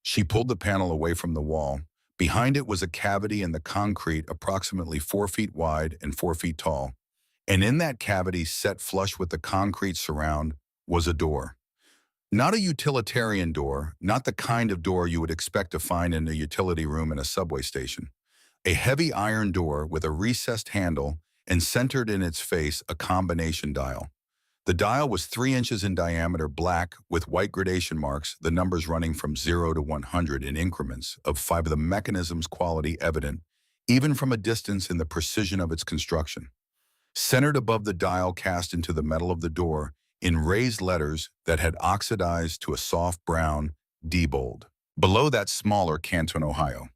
S1: She pulled the panel away from the wall. Behind it was a cavity in the concrete approximately 4 feet wide and 4 feet tall, and in that cavity, set flush with the concrete surround, was a door. Not a utilitarian door, not the kind of door you would expect to find in a utility room in a subway station. A heavy iron door with a recessed handle and centered in its face a combination dial. The dial was 3 inches in diameter, black, with white gradation marks, the numbers running from 0 to 100 in increments of 5, the mechanism's quality evident, even from a distance in the precision of its construction. Centered above the dial, cast into the metal of the door, in raised letters that had oxidized to a soft brown, Diebold. Below that, smaller, Canton, Ohio.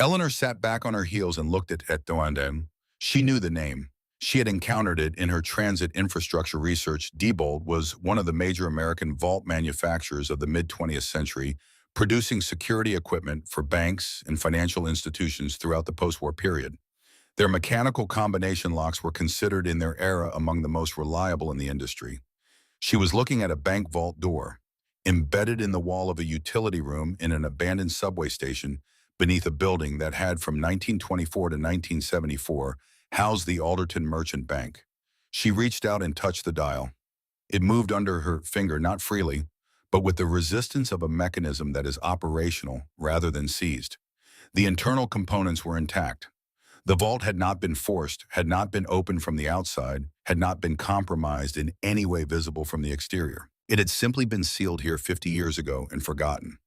S1: Eleanor sat back on her heels and looked at Doanden. She knew the name. She had encountered it in her transit infrastructure research. Diebold was one of the major American vault manufacturers of the mid-20th century, producing security equipment for banks and financial institutions throughout the post-war period. Their mechanical combination locks were considered in their era among the most reliable in the industry. She was looking at a bank vault door, embedded in the wall of a utility room in an abandoned subway station beneath a building that had from 1924 to 1974 housed the Alderton Merchant Bank. She reached out and touched the dial. It moved under her finger, not freely, but with the resistance of a mechanism that is operational rather than seized. The internal components were intact. The vault had not been forced, had not been opened from the outside, had not been compromised in any way visible from the exterior. It had simply been sealed here 50 years ago and forgotten.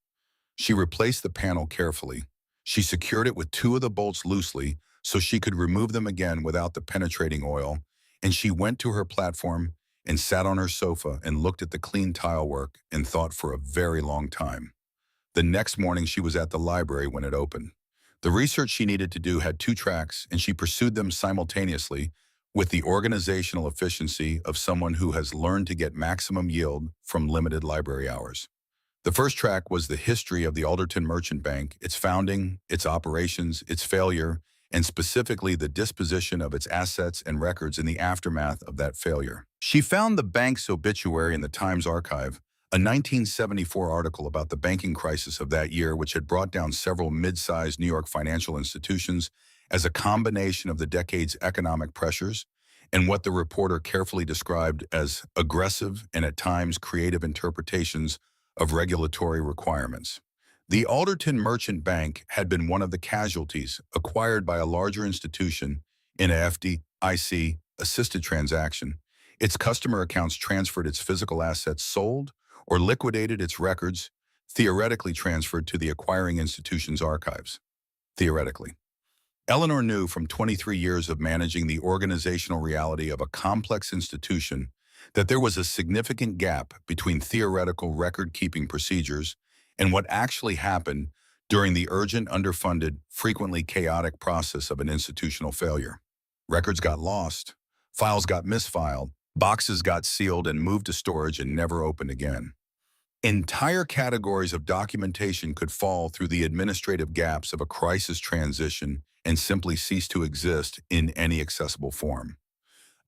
S1: She replaced the panel carefully. She secured it with 2 of the bolts loosely so she could remove them again without the penetrating oil, and she went to her platform and sat on her sofa and looked at the clean tile work and thought for a very long time. The next morning she was at the library when it opened. The research she needed to do had 2 tracks, and she pursued them simultaneously with the organizational efficiency of someone who has learned to get maximum yield from limited library hours. The first track was the history of the Alderton Merchant Bank, its founding, its operations, its failure, and specifically the disposition of its assets and records in the aftermath of that failure. She found the bank's obituary in the Times archive, a 1974 article about the banking crisis of that year, which had brought down several mid-sized New York financial institutions as a combination of the decade's economic pressures and what the reporter carefully described as aggressive and at times creative interpretations of regulatory requirements. The Alderton Merchant Bank had been one of the casualties, acquired by a larger institution in a FDIC-assisted transaction. Its customer accounts transferred, its physical assets sold, or liquidated, its records theoretically transferred to the acquiring institution's archives. Theoretically. Eleanor knew from 23 years of managing the organizational reality of a complex institution that there was a significant gap between theoretical record-keeping procedures and what actually happened during the urgent, underfunded, frequently chaotic process of an institutional failure. Records got lost, files got misfiled, boxes got sealed and moved to storage and never opened again. Entire categories of documentation could fall through the administrative gaps of a crisis transition and simply cease to exist in any accessible form.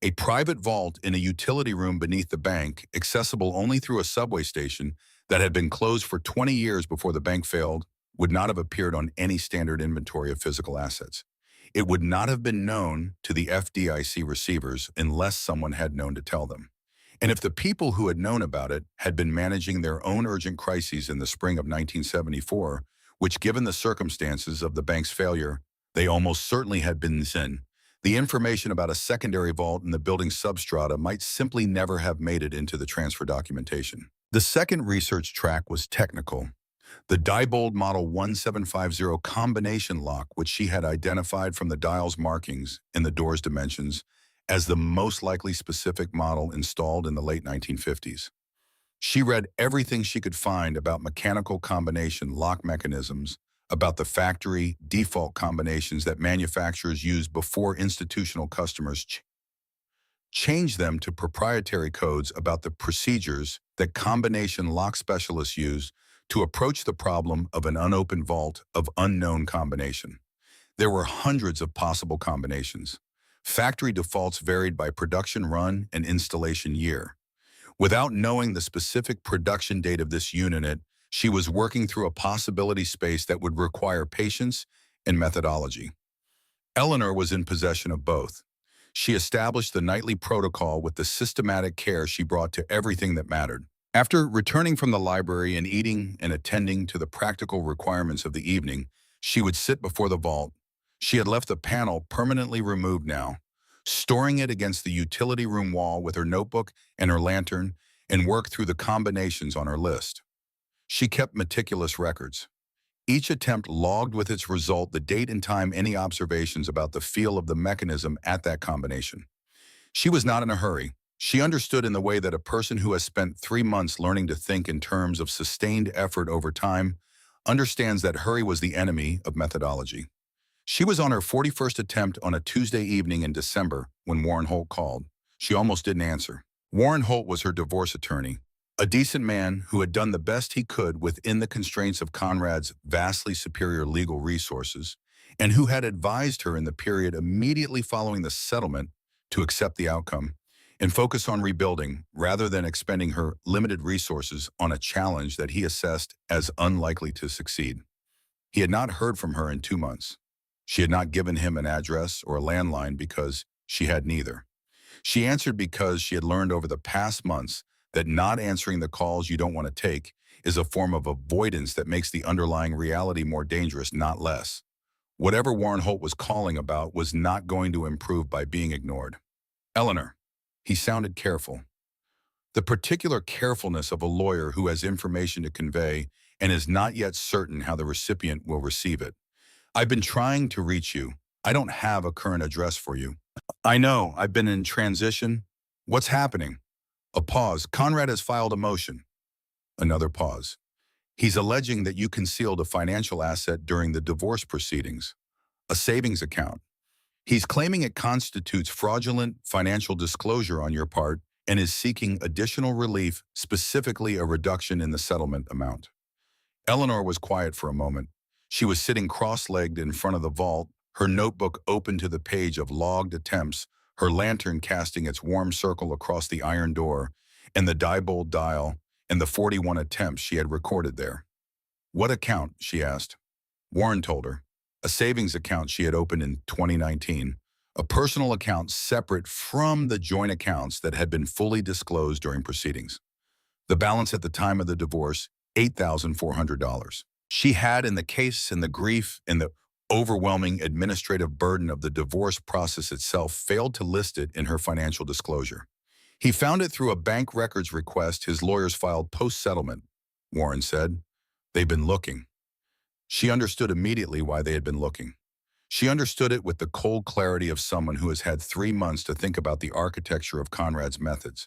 S1: A private vault in a utility room beneath the bank, accessible only through a subway station that had been closed for 20 years before the bank failed, would not have appeared on any standard inventory of physical assets. It would not have been known to the FDIC receivers unless someone had known to tell them. And if the people who had known about it had been managing their own urgent crises in the spring of 1974, which given the circumstances of the bank's failure, they almost certainly had been in, the information about a secondary vault in the building's substrata might simply never have made it into the transfer documentation. The second research track was technical. The Diebold Model 1750 combination lock, which she had identified from the dial's markings and the door's dimensions as the most likely specific model installed in the late 1950s. She read everything she could find about mechanical combination lock mechanisms, about the factory default combinations that manufacturers used before institutional customers changed them to proprietary codes, about the procedures that combination lock specialists use to approach the problem of an unopened vault of unknown combination. There were hundreds of possible combinations. Factory defaults varied by production run and installation year. Without knowing the specific production date of this unit, she was working through a possibility space that would require patience and methodology. Eleanor was in possession of both. She established the nightly protocol with the systematic care she brought to everything that mattered. After returning from the library and eating and attending to the practical requirements of the evening, she would sit before the vault. She had left the panel permanently removed now, storing it against the utility room wall with her notebook and her lantern, and work through the combinations on her list. She kept meticulous records. Each attempt logged with its result the date and time, any observations about the feel of the mechanism at that combination. She was not in a hurry. She understood in the way that a person who has spent 3 months learning to think in terms of sustained effort over time understands that hurry was the enemy of methodology. She was on her 41st attempt on a Tuesday evening in December when Warren Holt called. She almost didn't answer. Warren Holt was her divorce attorney, a decent man who had done the best he could within the constraints of Conrad's vastly superior legal resources, and who had advised her in the period immediately following the settlement to accept the outcome and focus on rebuilding rather than expending her limited resources on a challenge that he assessed as unlikely to succeed. He had not heard from her in 2 months. She had not given him an address or a landline because she had neither. She answered because she had learned over the past months that not answering the calls you don't want to take is a form of avoidance that makes the underlying reality more dangerous, not less. Whatever Warren Holt was calling about was not going to improve by being ignored. Eleanor. He sounded careful. The particular carefulness of a lawyer who has information to convey and is not yet certain how the recipient will receive it. I've been trying to reach you. I don't have a current address for you. I know, I've been in transition. What's happening? A pause. Conrad has filed a motion. Another pause. He's alleging that you concealed a financial asset during the divorce proceedings, a savings account. He's claiming it constitutes fraudulent financial disclosure on your part and is seeking additional relief, specifically a reduction in the settlement amount. Eleanor was quiet for a moment. She was sitting cross-legged in front of the vault, her notebook open to the page of logged attempts, her lantern casting its warm circle across the iron door, and the Diebold dial, and the 41 attempts she had recorded there. What account? She asked. Warren told her. A savings account she had opened in 2019, a personal account separate from the joint accounts that had been fully disclosed during proceedings. The balance at the time of the divorce, $8,400. She had, in the case and the grief and the overwhelming administrative burden of the divorce process itself, failed to list it in her financial disclosure. He found it through a bank records request his lawyers filed post-settlement, Warren said. They've been looking. She understood immediately why they had been looking. She understood it with the cold clarity of someone who has had 3 months to think about the architecture of Conrad's methods.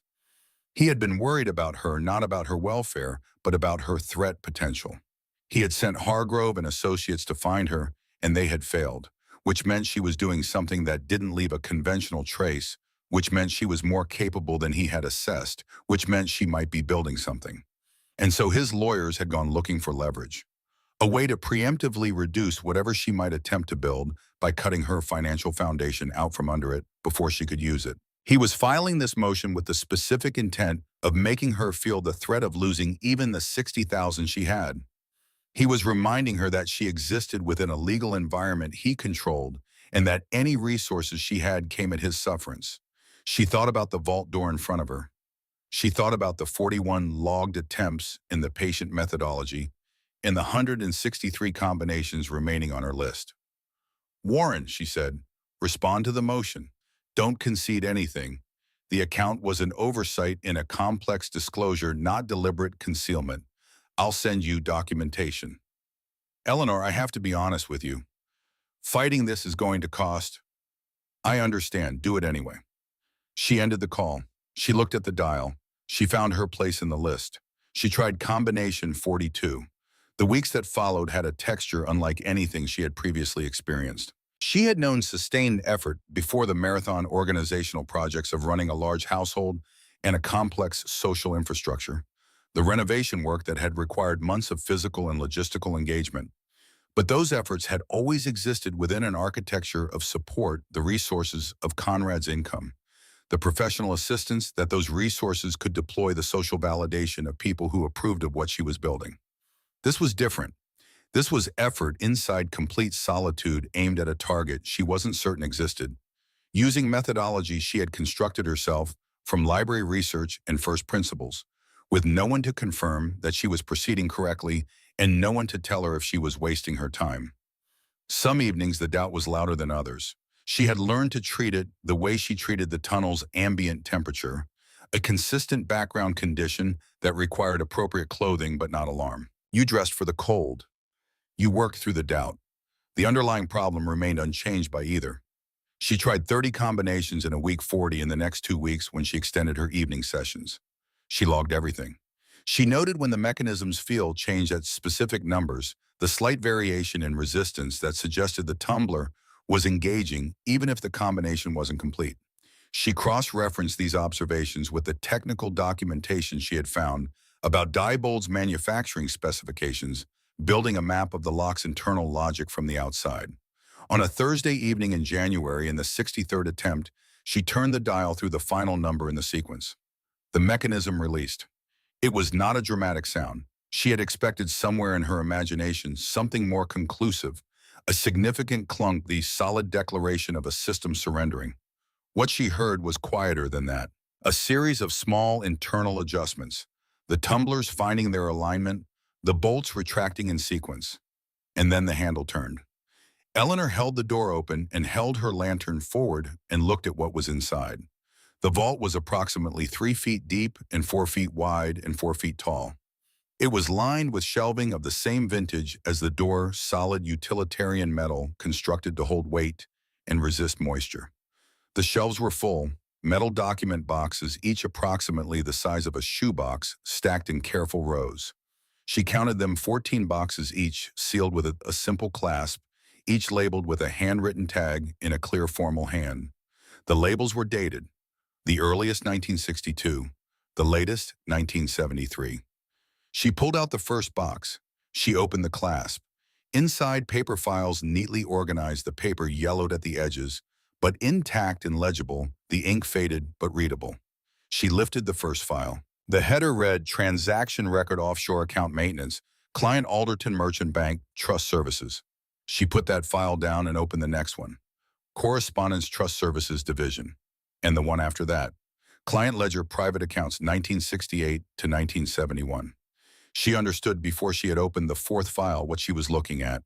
S1: He had been worried about her, not about her welfare, but about her threat potential. He had sent Hargrove and associates to find her, and they had failed, which meant she was doing something that didn't leave a conventional trace, which meant she was more capable than he had assessed, which meant she might be building something. And so his lawyers had gone looking for leverage. a way to preemptively reduce whatever she might attempt to build by cutting her financial foundation out from under it before she could use it. He was filing this motion with the specific intent of making her feel the threat of losing even the $60,000 she had. He was reminding her that she existed within a legal environment he controlled and that any resources she had came at his sufferance. She thought about the vault door in front of her. She thought about the 41 logged attempts in the patient methodology and the 163 combinations remaining on her list. "Warren," she said, "respond to the motion. Don't concede anything. The account was an oversight in a complex disclosure, not deliberate concealment. I'll send you documentation." "Eleanor, I have to be honest with you. Fighting this is going to cost." "I understand. Do it anyway." She ended the call. She looked at the dial. She found her place in the list. She tried combination 42. The weeks that followed had a texture unlike anything she had previously experienced. She had known sustained effort before the marathon organizational projects of running a large household and a complex social infrastructure, the renovation work that had required months of physical and logistical engagement. But those efforts had always existed within an architecture of support, the resources of Conrad's income, the professional assistance that those resources could deploy, the social validation of people who approved of what she was building. This was different. This was effort inside complete solitude aimed at a target she wasn't certain existed. Using methodology she had constructed herself from library research and first principles, with no one to confirm that she was proceeding correctly and no one to tell her if she was wasting her time. Some evenings the doubt was louder than others. She had learned to treat it the way she treated the tunnel's ambient temperature, a consistent background condition that required appropriate clothing but not alarm. You dressed for the cold. You worked through the doubt. The underlying problem remained unchanged by either. She tried 30 combinations in a week, 40 in the next 2 weeks when she extended her evening sessions. She logged everything. She noted when the mechanism's field changed at specific numbers, the slight variation in resistance that suggested the tumbler was engaging even if the combination wasn't complete. She cross-referenced these observations with the technical documentation she had found about Diebold's manufacturing specifications, building a map of the lock's internal logic from the outside. On a Thursday evening in January, in the 63rd attempt, she turned the dial through the final number in the sequence. The mechanism released. It was not a dramatic sound. She had expected somewhere in her imagination something more conclusive, a significant clunk, the solid declaration of a system surrendering. What she heard was quieter than that. A series of small internal adjustments, the tumblers finding their alignment, the bolts retracting in sequence. And then the handle turned. Eleanor held the door open and held her lantern forward and looked at what was inside. The vault was approximately 3 feet deep and 4 feet wide and 4 feet tall. It was lined with shelving of the same vintage as the door, solid utilitarian metal constructed to hold weight and resist moisture. The shelves were full, metal document boxes, each approximately the size of a shoebox, stacked in careful rows. She counted them, 14 boxes each, sealed with a simple clasp, each labeled with a handwritten tag in a clear formal hand. The labels were dated, the earliest 1962, the latest 1973. She pulled out the first box. She opened the clasp. Inside, paper files neatly organized, the paper yellowed at the edges, but intact and legible, the ink faded but readable. She lifted the first file. The header read, "Transaction Record Offshore Account Maintenance, Client Alderton Merchant Bank, Trust Services." She put that file down and opened the next one. Correspondence Trust Services Division. And the one after that. Client Ledger Private Accounts 1968 to 1971. She understood before she had opened the fourth file what she was looking at.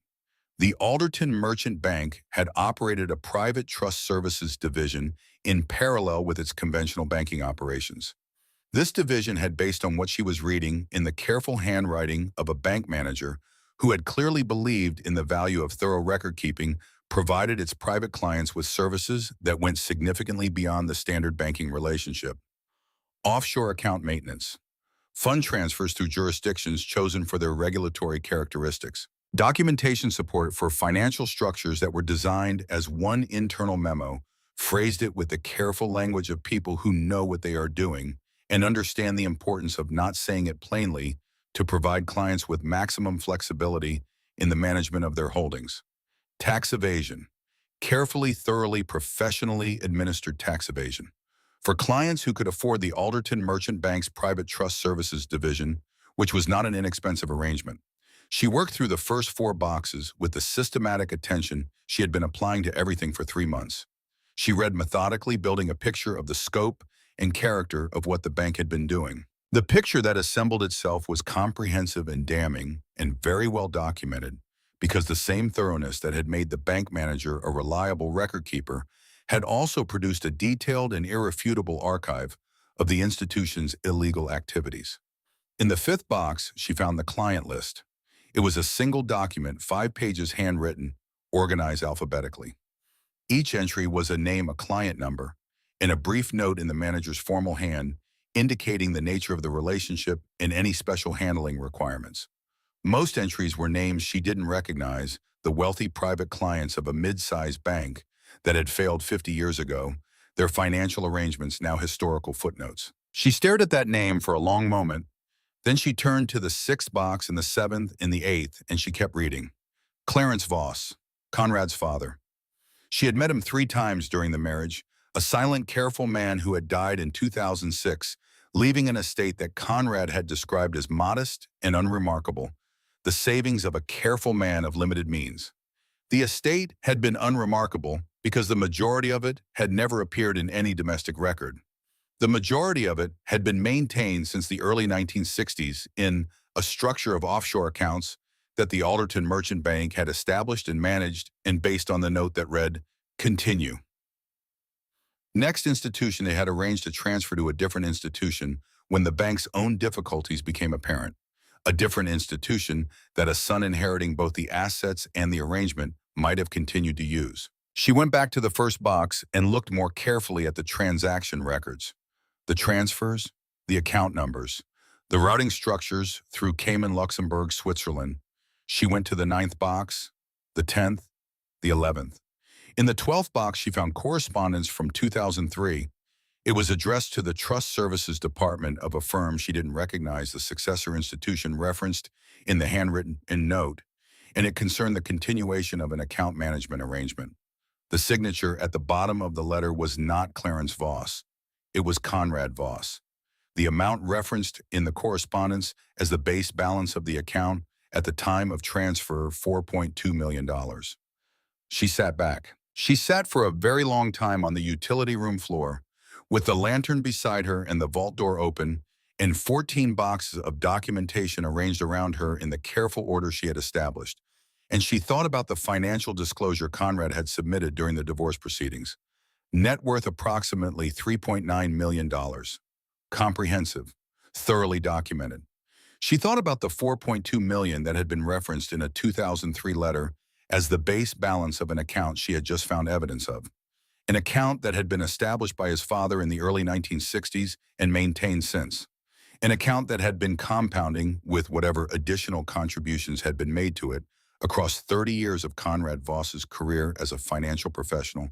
S1: The Alderton Merchant Bank had operated a private trust services division in parallel with its conventional banking operations. This division had, based on what she was reading in the careful handwriting of a bank manager who had clearly believed in the value of thorough record-keeping, provided its private clients with services that went significantly beyond the standard banking relationship. Offshore account maintenance. Fund transfers through jurisdictions chosen for their regulatory characteristics. Documentation support for financial structures that were designed as one internal memo, phrased it with the careful language of people who know what they are doing and understand the importance of not saying it plainly to provide clients with maximum flexibility in the management of their holdings. Tax evasion. Carefully, thoroughly, professionally administered tax evasion. For clients who could afford the Alderton Merchant Bank's Private Trust Services Division, which was not an inexpensive arrangement, she worked through the first 4 boxes with the systematic attention she had been applying to everything for 3 months. She read methodically, building a picture of the scope and character of what the bank had been doing. The picture that assembled itself was comprehensive and damning and very well documented, because the same thoroughness that had made the bank manager a reliable record keeper had also produced a detailed and irrefutable archive of the institution's illegal activities. In the 5th box, she found the client list. It was a single document, 5 pages handwritten, organized alphabetically. Each entry was a name, a client number, and a brief note in the manager's formal hand indicating the nature of the relationship and any special handling requirements. Most entries were names she didn't recognize, the wealthy private clients of a mid-sized bank that had failed 50 years ago, their financial arrangements now historical footnotes. She stared at that name for a long moment. Then she turned to the 6th box and the 7th and the 8th, and she kept reading. Clarence Voss, Conrad's father. She had met him 3 times during the marriage, a silent, careful man who had died in 2006, leaving an estate that Conrad had described as modest and unremarkable, the savings of a careful man of limited means. The estate had been unremarkable because the majority of it had never appeared in any domestic record. The majority of it had been maintained since the early 1960s in a structure of offshore accounts that the Alderton Merchant Bank had established and managed, and based on the note that read, "Continue." Next institution, they had arranged a transfer to a different institution when the bank's own difficulties became apparent. A different institution that a son inheriting both the assets and the arrangement might have continued to use. She went back to the 1st box and looked more carefully at the transaction records, the transfers, the account numbers, the routing structures through Cayman, Luxembourg, Switzerland. She went to the 9th box, the 10th, the 11th. In the 12th box, she found correspondence from 2003. It was addressed to the Trust Services Department of a firm she didn't recognize, the successor institution referenced in the handwritten note, and it concerned the continuation of an account management arrangement. The signature at the bottom of the letter was not Clarence Voss. It was Conrad Voss. The amount referenced in the correspondence as the base balance of the account at the time of transfer, $4.2 million. She sat back. She sat for a very long time on the utility room floor, with the lantern beside her and the vault door open, and 14 boxes of documentation arranged around her in the careful order she had established. And she thought about the financial disclosure Conrad had submitted during the divorce proceedings. Net worth approximately $3.9 million. Comprehensive, thoroughly documented. She thought about the $4.2 million that had been referenced in a 2003 letter as the base balance of an account she had just found evidence of. An account that had been established by his father in the early 1960s and maintained since. An account that had been compounding with whatever additional contributions had been made to it across 30 years of Conrad Voss's career as a financial professional,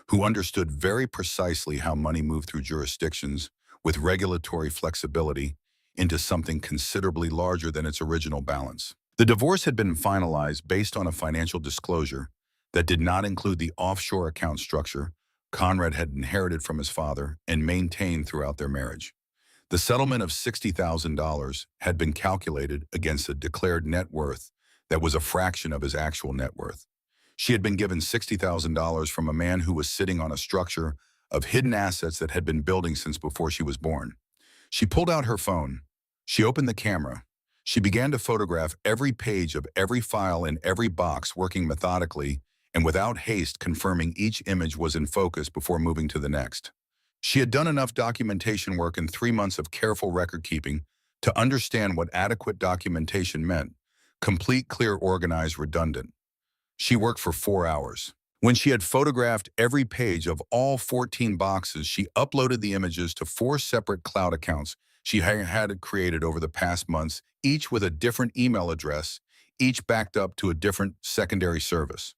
S1: who understood very precisely how money moved through jurisdictions with regulatory flexibility into something considerably larger than its original balance. The divorce had been finalized based on a financial disclosure that did not include the offshore account structure Conrad had inherited from his father and maintained throughout their marriage. The settlement of $60,000 had been calculated against a declared net worth that was a fraction of his actual net worth. She had been given $60,000 from a man who was sitting on a structure of hidden assets that had been building since before she was born. She pulled out her phone. She opened the camera. She began to photograph every page of every file in every box, working methodically and without haste, confirming each image was in focus before moving to the next. She had done enough documentation work in 3 months of careful record keeping to understand what adequate documentation meant: complete, clear, organized, redundant. She worked for 4 hours. When she had photographed every page of all 14 boxes, she uploaded the images to 4 separate cloud accounts she had created over the past months, each with a different email address, each backed up to a different secondary service.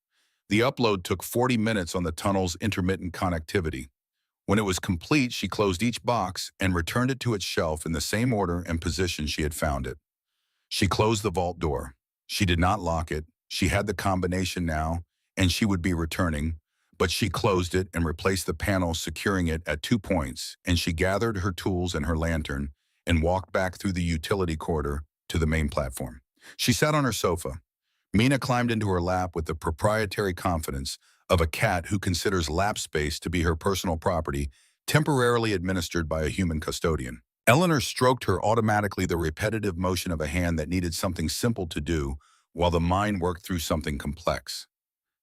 S1: The upload took 40 minutes on the tunnel's intermittent connectivity. When it was complete, she closed each box and returned it to its shelf in the same order and position she had found it. She closed the vault door. She did not lock it. She had the combination now, and she would be returning, but she closed it and replaced the panel, securing it at 2 points, and she gathered her tools and her lantern and walked back through the utility corridor to the main platform. She sat on her sofa. Mina climbed into her lap with the proprietary confidence of a cat who considers lap space to be her personal property, temporarily administered by a human custodian. Eleanor stroked her automatically, the repetitive motion of a hand that needed something simple to do, while the mind worked through something complex.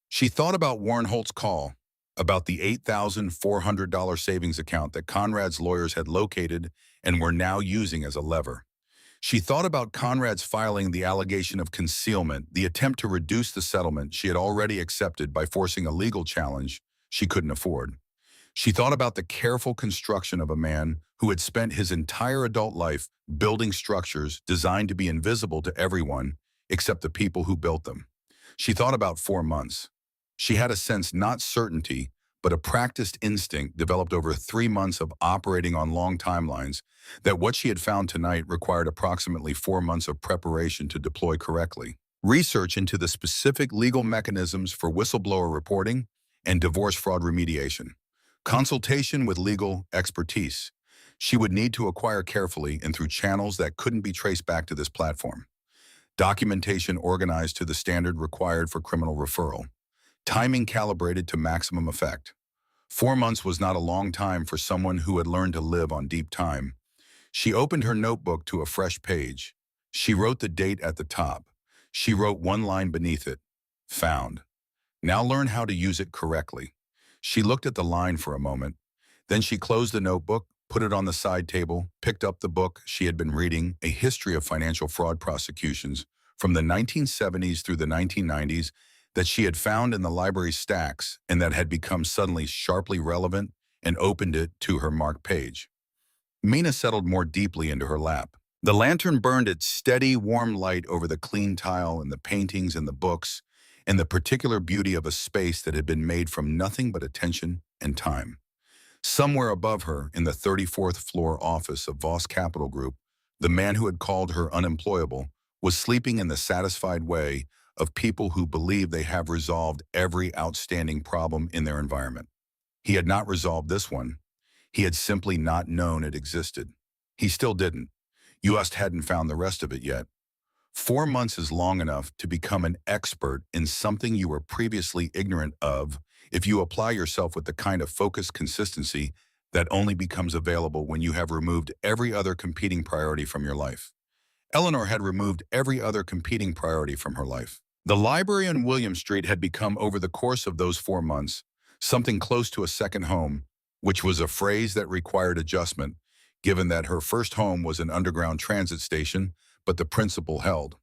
S1: She thought about Warren Holt's call, about the $8,400 savings account that Conrad's lawyers had located and were now using as a lever. She thought about Conrad's filing the allegation of concealment, the attempt to reduce the settlement she had already accepted by forcing a legal challenge she couldn't afford. She thought about the careful construction of a man who had spent his entire adult life building structures designed to be invisible to everyone except the people who built them. She thought about 4 months. She had a sense, not certainty, but a practiced instinct developed over 3 months of operating on long timelines, that what she had found tonight required approximately 4 months of preparation to deploy correctly. Research into the specific legal mechanisms for whistleblower reporting and divorce fraud remediation. Consultation with legal expertise. She would need to acquire carefully and through channels that couldn't be traced back to this platform. Documentation organized to the standard required for criminal referral. Timing calibrated to maximum effect. 4 months was not a long time for someone who had learned to live on deep time. She opened her notebook to a fresh page. She wrote the date at the top. She wrote one line beneath it. Found. Now learn how to use it correctly. She looked at the line for a moment. Then she closed the notebook, put it on the side table, picked up the book she had been reading, A History of Financial Fraud Prosecutions, from the 1970s through the 1990s, that she had found in the library stacks and that had become suddenly sharply relevant, and opened it to her marked page. Mina settled more deeply into her lap. The lantern burned its steady, warm light over the clean tile and the paintings and the books, and the particular beauty of a space that had been made from nothing but attention and time. Somewhere above her, in the 34th floor office of Voss Capital Group, the man who had called her unemployable was sleeping in the satisfied way of people who believe they have resolved every outstanding problem in their environment. He had not resolved this one. He had simply not known it existed. He still didn't. You just hadn't found the rest of it yet. 4 months is long enough to become an expert in something you were previously ignorant of if you apply yourself with the kind of focused consistency that only becomes available when you have removed every other competing priority from your life. Eleanor had removed every other competing priority from her life. The library on William Street had become, over the course of those 4 months, something close to a second home, which was a phrase that required adjustment, given that her first home was an underground transit station, but the principle held.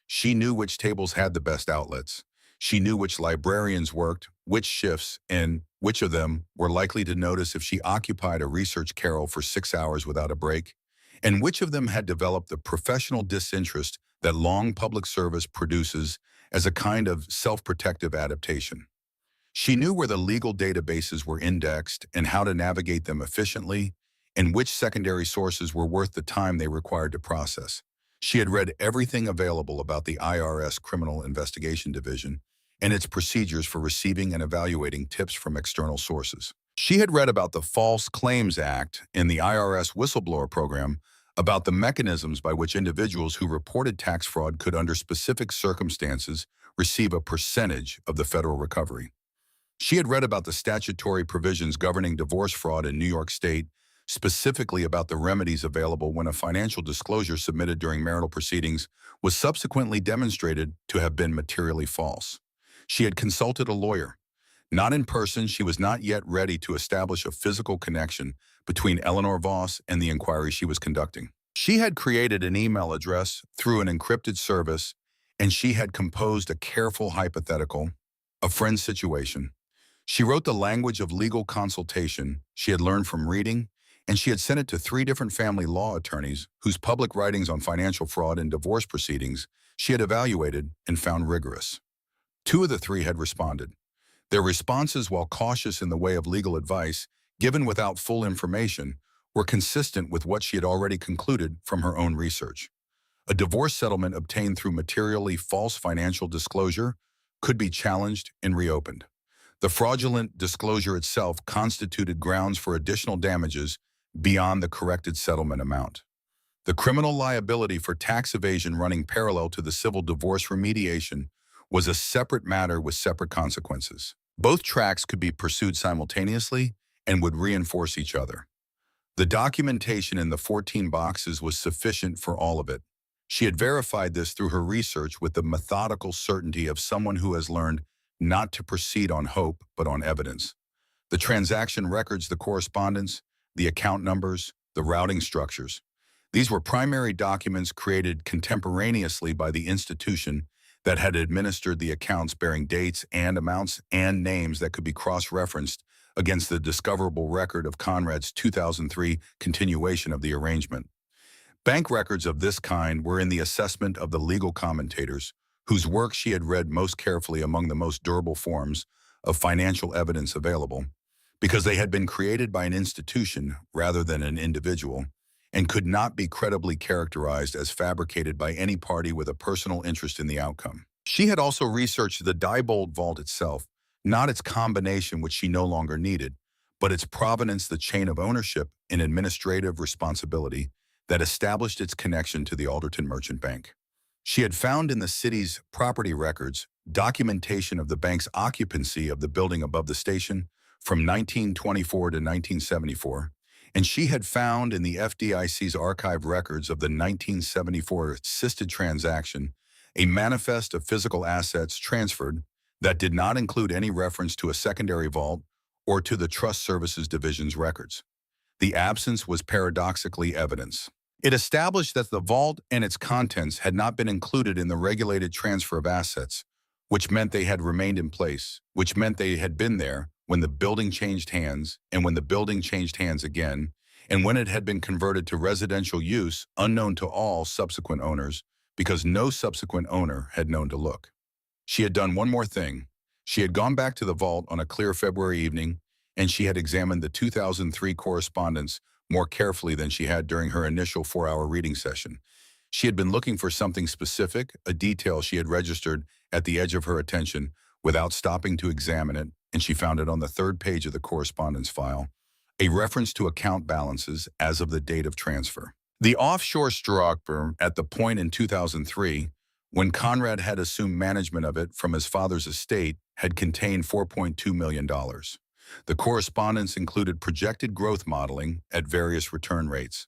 S1: She knew which tables had the best outlets. She knew which librarians worked, which shifts, and which of them were likely to notice if she occupied a research carrel for 6 hours without a break, and which of them had developed the professional disinterest that long public service produces as a kind of self-protective adaptation. She knew where the legal databases were indexed and how to navigate them efficiently, and which secondary sources were worth the time they required to process. She had read everything available about the IRS Criminal Investigation Division and its procedures for receiving and evaluating tips from external sources. She had read about the False Claims Act and the IRS whistleblower program, about the mechanisms by which individuals who reported tax fraud could, under specific circumstances, receive a percentage of the federal recovery. She had read about the statutory provisions governing divorce fraud in New York State, specifically about the remedies available when a financial disclosure submitted during marital proceedings was subsequently demonstrated to have been materially false. She had consulted a lawyer. Not in person, she was not yet ready to establish a physical connection between Eleanor Voss and the inquiry she was conducting. She had created an email address through an encrypted service, and she had composed a careful hypothetical, a friend's situation. She wrote the language of legal consultation she had learned from reading, and she had sent it to 3 different family law attorneys whose public writings on financial fraud and divorce proceedings she had evaluated and found rigorous. 2 of the 3 had responded. Their responses, while cautious in the way of legal advice, given without full information, were consistent with what she had already concluded from her own research. A divorce settlement obtained through materially false financial disclosure could be challenged and reopened. The fraudulent disclosure itself constituted grounds for additional damages beyond the corrected settlement amount. The criminal liability for tax evasion running parallel to the civil divorce remediation was a separate matter with separate consequences. Both tracks could be pursued simultaneously and would reinforce each other. The documentation in the 14 boxes was sufficient for all of it. She had verified this through her research with the methodical certainty of someone who has learned not to proceed on hope but on evidence. The transaction records, the correspondence, the account numbers, the routing structures. These were primary documents created contemporaneously by the institution that had administered the accounts, bearing dates and amounts and names that could be cross-referenced against the discoverable record of Conrad's 2003 continuation of the arrangement. Bank records of this kind were in the assessment of the legal commentators, whose work she had read most carefully among the most durable forms of financial evidence available, because they had been created by an institution rather than an individual, and could not be credibly characterized as fabricated by any party with a personal interest in the outcome. She had also researched the Diebold vault itself, not its combination, which she no longer needed, but its provenance, the chain of ownership and administrative responsibility that established its connection to the Alderton Merchant Bank. She had found in the city's property records documentation of the bank's occupancy of the building above the station from 1924 to 1974, and she had found in the FDIC's archive records of the 1974 assisted transaction a manifest of physical assets transferred that did not include any reference to a secondary vault or to the Trust Services Division's records. The absence was paradoxically evidence. It established that the vault and its contents had not been included in the regulated transfer of assets, which meant they had remained in place, which meant they had been there when the building changed hands, and when the building changed hands again, and when it had been converted to residential use unknown to all subsequent owners, because no subsequent owner had known to look. She had done one more thing. She had gone back to the vault on a clear February evening, and she had examined the 2003 correspondence more carefully than she had during her initial 4-hour reading session. She had been looking for something specific, a detail she had registered at the edge of her attention without stopping to examine it, and she found it on the 3rd page of the correspondence file, a reference to account balances as of the date of transfer. The offshore structure at the point in 2003, when Conrad had assumed management of it from his father's estate, had contained $4.2 million. The correspondence included projected growth modeling at various return rates.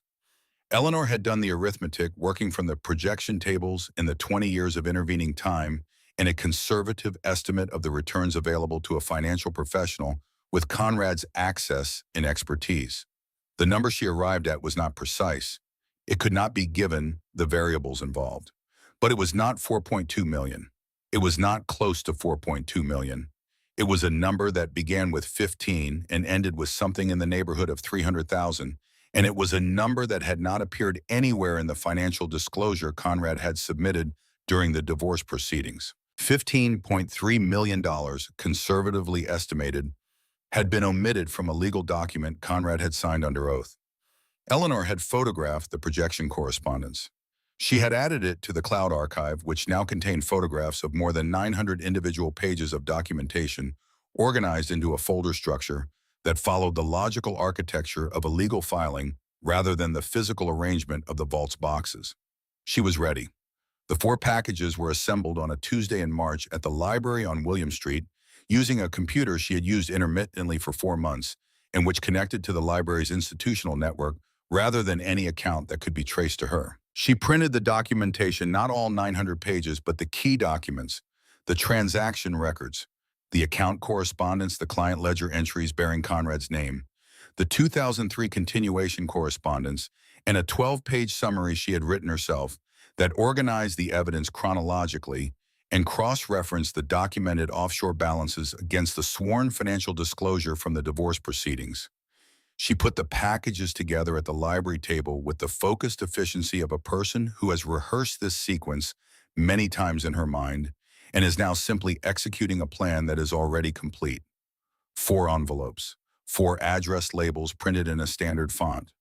S1: Eleanor had done the arithmetic, working from the projection tables in the 20 years of intervening time and a conservative estimate of the returns available to a financial professional with Conrad's access and expertise. The number she arrived at was not precise. It could not be given the variables involved. But it was not 4.2 million. It was not close to 4.2 million. It was a number that began with 15 and ended with something in the neighborhood of 300,000, and it was a number that had not appeared anywhere in the financial disclosure Conrad had submitted during the divorce proceedings. $15.3 million, conservatively estimated, had been omitted from a legal document Conrad had signed under oath. Eleanor had photographed the projection correspondence. She had added it to the cloud archive, which now contained photographs of more than 900 individual pages of documentation organized into a folder structure that followed the logical architecture of a legal filing rather than the physical arrangement of the vault's boxes. She was ready. The 4 packages were assembled on a Tuesday in March at the library on William Street using a computer she had used intermittently for 4 months and which connected to the library's institutional network rather than any account that could be traced to her. She printed the documentation, not all 900 pages, but the key documents, the transaction records, the account correspondence, the client ledger entries bearing Conrad's name, the 2003 continuation correspondence, and a 12-page summary she had written herself that organized the evidence chronologically and cross-referenced the documented offshore balances against the sworn financial disclosure from the divorce proceedings. She put the packages together at the library table with the focused efficiency of a person who has rehearsed this sequence many times in her mind and is now simply executing a plan that is already complete. 4 envelopes, 4 address labels printed in a standard font,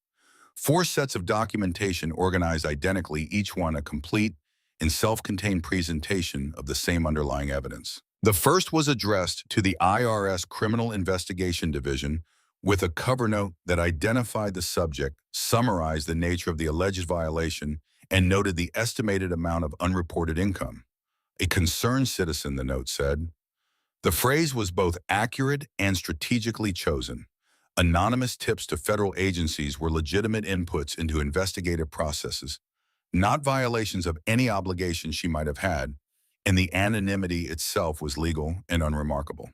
S1: 4 sets of documentation organized identically, each one a complete and self-contained presentation of the same underlying evidence. The first was addressed to the IRS Criminal Investigation Division with a cover note that identified the subject, summarized the nature of the alleged violation, and noted the estimated amount of unreported income. A concerned citizen, the note said. The phrase was both accurate and strategically chosen. Anonymous tips to federal agencies were legitimate inputs into investigative processes, not violations of any obligation she might have had, and the anonymity itself was legal and unremarkable.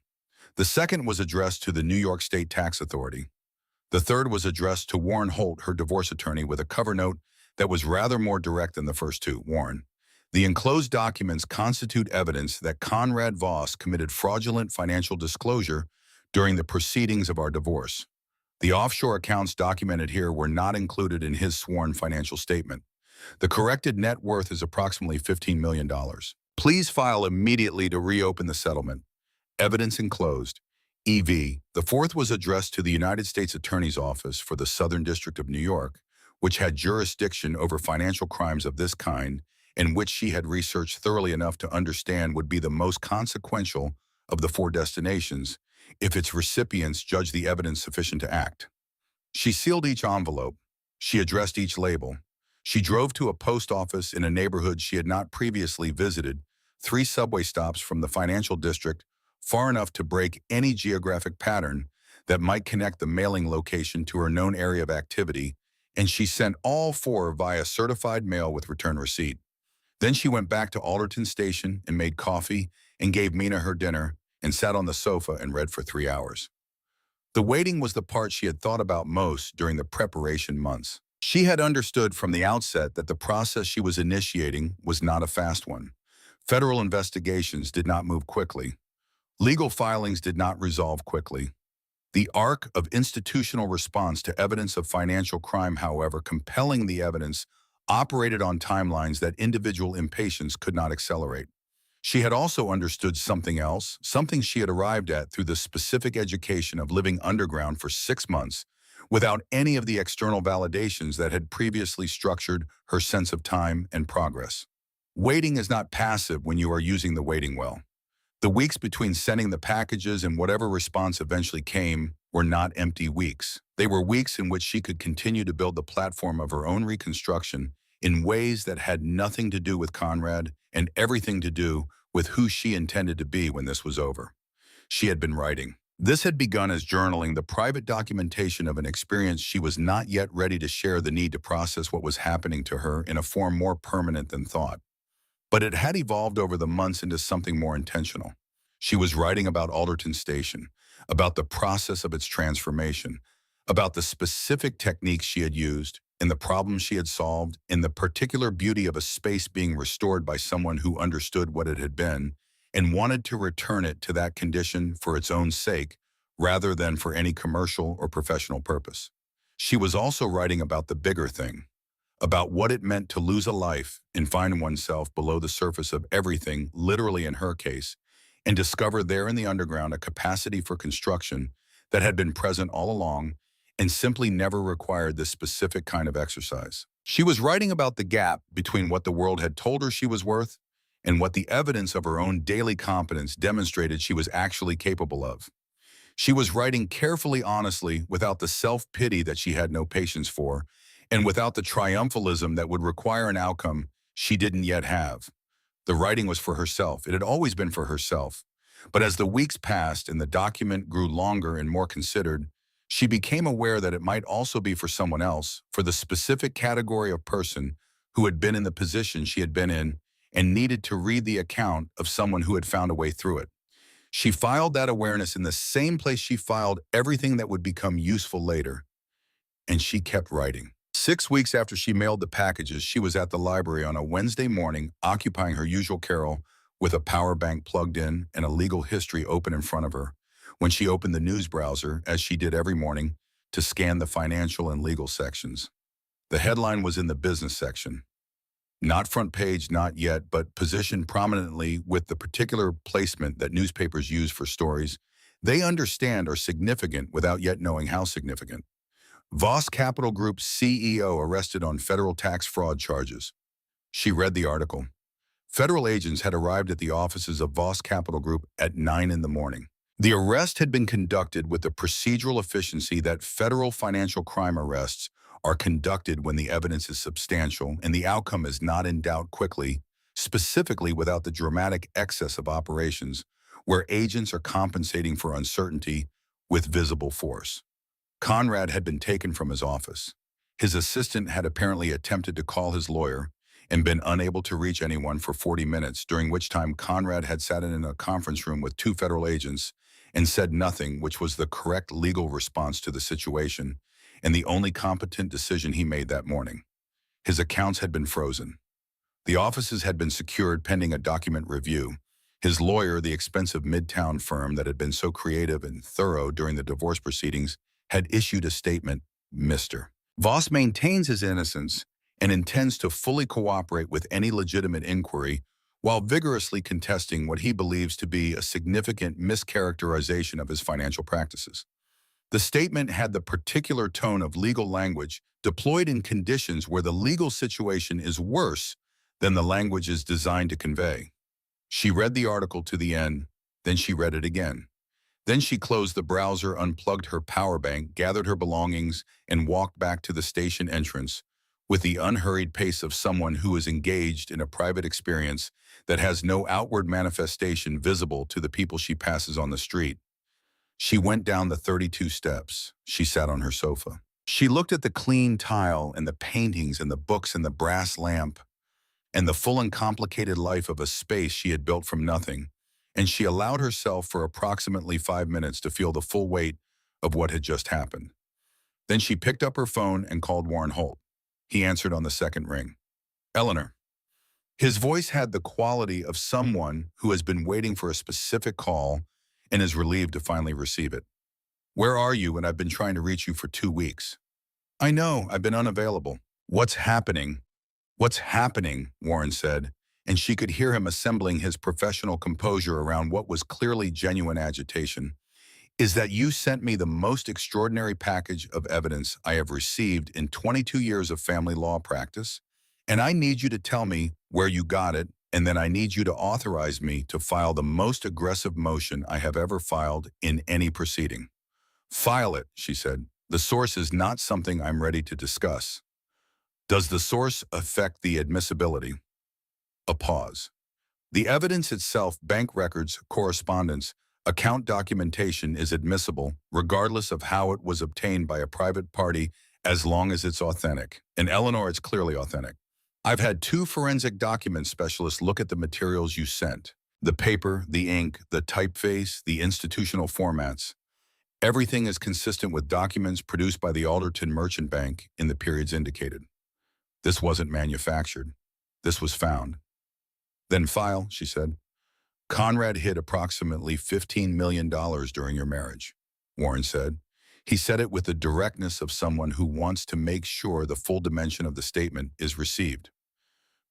S1: The second was addressed to the New York State Tax Authority. The third was addressed to Warren Holt, her divorce attorney, with a cover note that was rather more direct than the first two. Warren. The enclosed documents constitute evidence that Conrad Voss committed fraudulent financial disclosure during the proceedings of our divorce. The offshore accounts documented here were not included in his sworn financial statement. The corrected net worth is approximately $15 million. Please file immediately to reopen the settlement. Evidence enclosed. EV. The fourth was addressed to the United States Attorney's Office for the Southern District of New York, which had jurisdiction over financial crimes of this kind and which she had researched thoroughly enough to understand would be the most consequential of the 4 destinations if its recipients judged the evidence sufficient to act. She sealed each envelope. She addressed each label. She drove to a post office in a neighborhood she had not previously visited, 3 subway stops from the financial district, far enough to break any geographic pattern that might connect the mailing location to her known area of activity, and she sent all 4 via certified mail with return receipt. Then she went back to Alderton Station and made coffee and gave Mina her dinner and sat on the sofa and read for 3 hours. The waiting was the part she had thought about most during the preparation months. She had understood from the outset that the process she was initiating was not a fast one. Federal investigations did not move quickly. Legal filings did not resolve quickly. The arc of institutional response to evidence of financial crime, however compelling the evidence, operated on timelines that individual impatience could not accelerate. She had also understood something else, something she had arrived at through the specific education of living underground for 6 months, without any of the external validations that had previously structured her sense of time and progress. Waiting is not passive when you are using the waiting well. The weeks between sending the packages and whatever response eventually came were not empty weeks. They were weeks in which she could continue to build the platform of her own reconstruction in ways that had nothing to do with Conrad and everything to do with who she intended to be when this was over. She had been writing. This had begun as journaling, the private documentation of an experience she was not yet ready to share, the need to process what was happening to her in a form more permanent than thought. But it had evolved over the months into something more intentional. She was writing about Alderton Station, about the process of its transformation, about the specific techniques she had used, and the problems she had solved, and the particular beauty of a space being restored by someone who understood what it had been and wanted to return it to that condition for its own sake, rather than for any commercial or professional purpose. She was also writing about the bigger thing, about what it meant to lose a life and find oneself below the surface of everything, literally in her case, and discover there in the underground a capacity for construction that had been present all along and simply never required this specific kind of exercise. She was writing about the gap between what the world had told her she was worth and what the evidence of her own daily competence demonstrated she was actually capable of. She was writing carefully, honestly, without the self-pity that she had no patience for, and without the triumphalism that would require an outcome she didn't yet have. The writing was for herself. It had always been for herself. But as the weeks passed and the document grew longer and more considered, she became aware that it might also be for someone else, for the specific category of person who had been in the position she had been in and needed to read the account of someone who had found a way through it. She filed that awareness in the same place she filed everything that would become useful later, and she kept writing. 6 weeks after she mailed the packages, she was at the library on a Wednesday morning, occupying her usual carrel with a power bank plugged in and a legal history open in front of her, when she opened the news browser, as she did every morning, to scan the financial and legal sections. The headline was in the business section. Not front page, not yet, but positioned prominently with the particular placement that newspapers use for stories they understand are significant without yet knowing how significant. Voss Capital Group's CEO arrested on federal tax fraud charges. She read the article. Federal agents had arrived at the offices of Voss Capital Group at 9 in the morning. The arrest had been conducted with the procedural efficiency that federal financial crime arrests are conducted when the evidence is substantial and the outcome is not in doubt quickly, specifically without the dramatic excess of operations where agents are compensating for uncertainty with visible force. Conrad had been taken from his office. His assistant had apparently attempted to call his lawyer and been unable to reach anyone for 40 minutes, during which time Conrad had sat in a conference room with two federal agents and said nothing, which was the correct legal response to the situation and the only competent decision he made that morning. His accounts had been frozen. The offices had been secured pending a document review. His lawyer, the expensive midtown firm that had been so creative and thorough during the divorce proceedings, had issued a statement, Mr. Voss maintains his innocence and intends to fully cooperate with any legitimate inquiry while vigorously contesting what he believes to be a significant mischaracterization of his financial practices. The statement had the particular tone of legal language deployed in conditions where the legal situation is worse than the language is designed to convey. She read the article to the end, then she read it again. Then she closed the browser, unplugged her power bank, gathered her belongings, and walked back to the station entrance with the unhurried pace of someone who is engaged in a private experience that has no outward manifestation visible to the people she passes on the street. She went down the 32 steps. She sat on her sofa. She looked at the clean tile and the paintings and the books and the brass lamp and the full and complicated life of a space she had built from nothing, and she allowed herself for approximately 5 minutes to feel the full weight of what had just happened. Then she picked up her phone and called Warren Holt. He answered on the second ring. Eleanor. His voice had the quality of someone who has been waiting for a specific call and is relieved to finally receive it. Where are you? And I've been trying to reach you for 2 weeks. I know, I've been unavailable. What's happening? What's happening? Warren said, and she could hear him assembling his professional composure around what was clearly genuine agitation. Is that you sent me the most extraordinary package of evidence I have received in 22 years of family law practice, and I need you to tell me where you got it, and then I need you to authorize me to file the most aggressive motion I have ever filed in any proceeding. File it, she said. The source is not something I'm ready to discuss. Does the source affect the admissibility? A pause. The evidence itself, bank records, correspondence, account documentation is admissible regardless of how it was obtained by a private party as long as it's authentic. And Eleanor, it's clearly authentic. I've had 2 forensic document specialists look at the materials you sent. The paper, the ink, the typeface, the institutional formats. Everything is consistent with documents produced by the Alderton Merchant Bank in the periods indicated. This wasn't manufactured. This was found. Then file, she said. Conrad hid approximately $15 million during your marriage, Warren said. He said it with the directness of someone who wants to make sure the full dimension of the statement is received.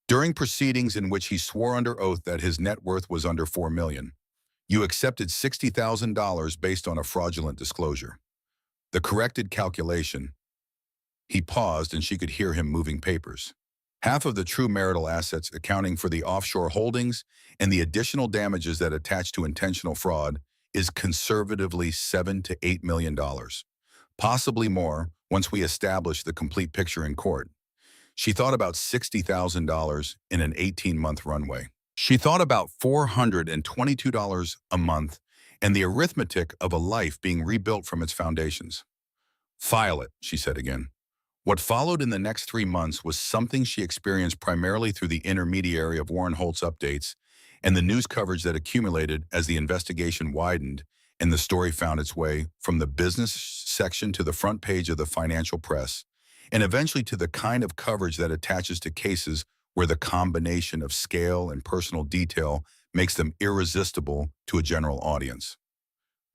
S1: During proceedings in which he swore under oath that his net worth was under $4 million, you accepted $60,000 based on a fraudulent disclosure. The corrected calculation. He paused and she could hear him moving papers. Half of the true marital assets accounting for the offshore holdings and the additional damages that attach to intentional fraud is conservatively $7 to $8 million, possibly more once we establish the complete picture in court. She thought about $60,000 in an 18-month runway. She thought about $422 a month and the arithmetic of a life being rebuilt from its foundations. File it, she said again. What followed in the next 3 months was something she experienced primarily through the intermediary of Warren Holt's updates and the news coverage that accumulated as the investigation widened and the story found its way from the business section to the front page of the financial press, and eventually to the kind of coverage that attaches to cases where the combination of scale and personal detail makes them irresistible to a general audience.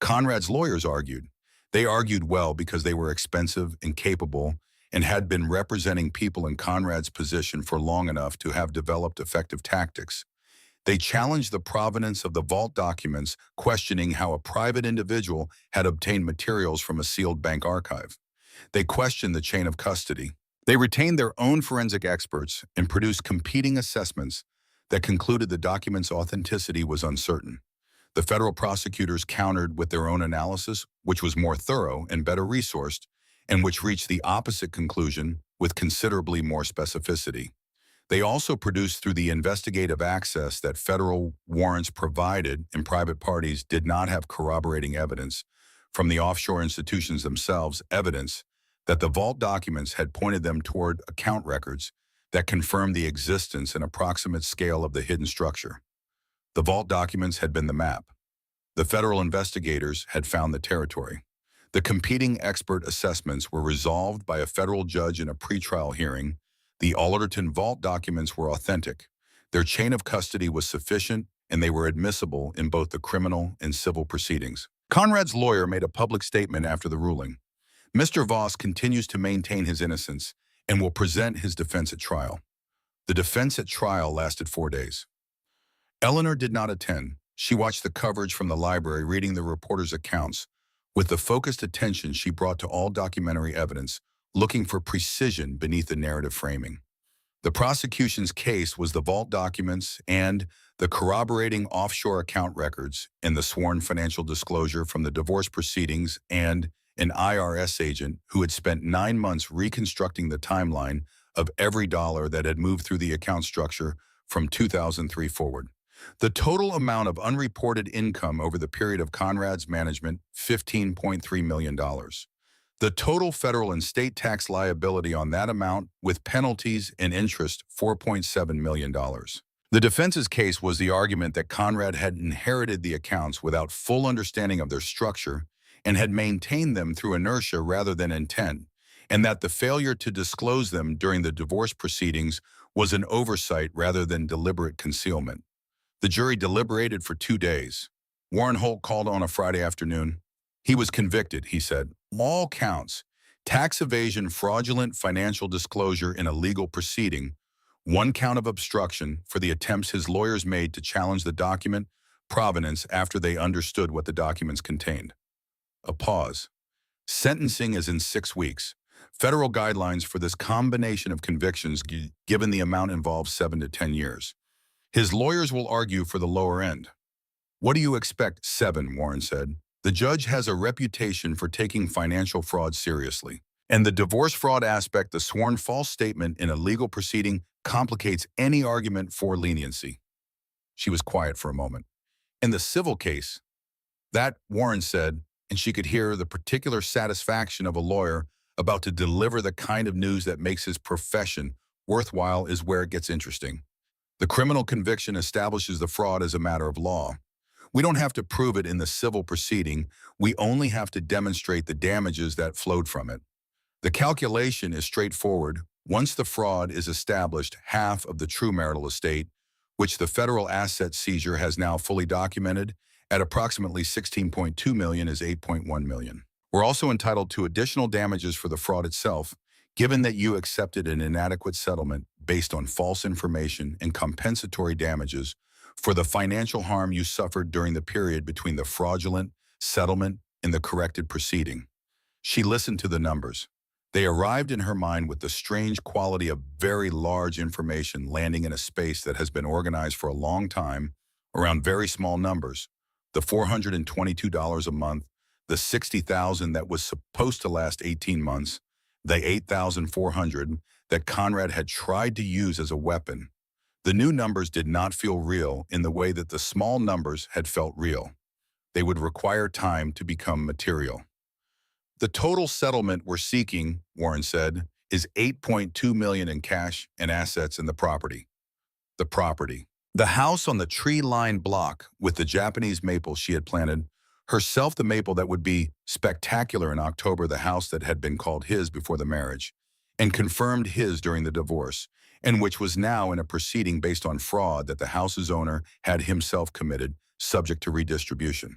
S1: Conrad's lawyers argued. They argued well because they were expensive and capable and had been representing people in Conrad's position for long enough to have developed effective tactics. They challenged the provenance of the vault documents, questioning how a private individual had obtained materials from a sealed bank archive. They questioned the chain of custody. They retained their own forensic experts and produced competing assessments that concluded the document's authenticity was uncertain. The federal prosecutors countered with their own analysis, which was more thorough and better resourced, and which reached the opposite conclusion with considerably more specificity. They also produced through the investigative access that federal warrants provided and private parties did not have corroborating evidence from the offshore institutions themselves, evidence that the vault documents had pointed them toward account records that confirmed the existence and approximate scale of the hidden structure. The vault documents had been the map. The federal investigators had found the territory. The competing expert assessments were resolved by a federal judge in a pretrial hearing. The Alderton vault documents were authentic. Their chain of custody was sufficient, and they were admissible in both the criminal and civil proceedings. Conrad's lawyer made a public statement after the ruling. Mr. Voss continues to maintain his innocence and will present his defense at trial. The defense at trial lasted 4 days. Eleanor did not attend. She watched the coverage from the library, reading the reporters' accounts with the focused attention she brought to all documentary evidence, looking for precision beneath the narrative framing. The prosecution's case was the vault documents and the corroborating offshore account records and the sworn financial disclosure from the divorce proceedings and an IRS agent who had spent 9 months reconstructing the timeline of every dollar that had moved through the account structure from 2003 forward. The total amount of unreported income over the period of Conrad's management, $15.3 million. The total federal and state tax liability on that amount, with penalties and interest, $4.7 million. The defense's case was the argument that Conrad had inherited the accounts without full understanding of their structure and had maintained them through inertia rather than intent, and that the failure to disclose them during the divorce proceedings was an oversight rather than deliberate concealment. The jury deliberated for 2 days. Warren Holt called on a Friday afternoon. He was convicted, he said. All counts: tax evasion, fraudulent financial disclosure in a legal proceeding, 1 count of obstruction for the attempts his lawyers made to challenge the document provenance after they understood what the documents contained. A pause. Sentencing is in 6 weeks. Federal guidelines for this combination of convictions, given the amount involved, 7 to 10 years. His lawyers will argue for the lower end. What do you expect? 7, Warren said. The judge has a reputation for taking financial fraud seriously. And the divorce fraud aspect, the sworn false statement in a legal proceeding, complicates any argument for leniency. She was quiet for a moment. In the civil case, that, Warren said, and she could hear the particular satisfaction of a lawyer about to deliver the kind of news that makes his profession worthwhile, is where it gets interesting. The criminal conviction establishes the fraud as a matter of law. We don't have to prove it in the civil proceeding. We only have to demonstrate the damages that flowed from it. The calculation is straightforward. Once the fraud is established, half of the true marital estate, which the federal asset seizure has now fully documented, at approximately $16.2 million, is $8.1 million. We're also entitled to additional damages for the fraud itself, given that you accepted an inadequate settlement based on false information, and compensatory damages for the financial harm you suffered during the period between the fraudulent settlement and the corrected proceeding. She listened to the numbers. They arrived in her mind with the strange quality of very large information landing in a space that has been organized for a long time around very small numbers. The $422 a month, the $60,000 that was supposed to last 18 months, the $8,400 that Conrad had tried to use as a weapon. The new numbers did not feel real in the way that the small numbers had felt real. They would require time to become material. The total settlement we're seeking, Warren said, is $8.2 million in cash and assets in the property. The property. The house on the tree-lined block with the Japanese maple she had planted, herself the maple that would be spectacular in October, the house that had been called his before the marriage, and confirmed his during the divorce, and which was now in a proceeding based on fraud that the house's owner had himself committed, subject to redistribution.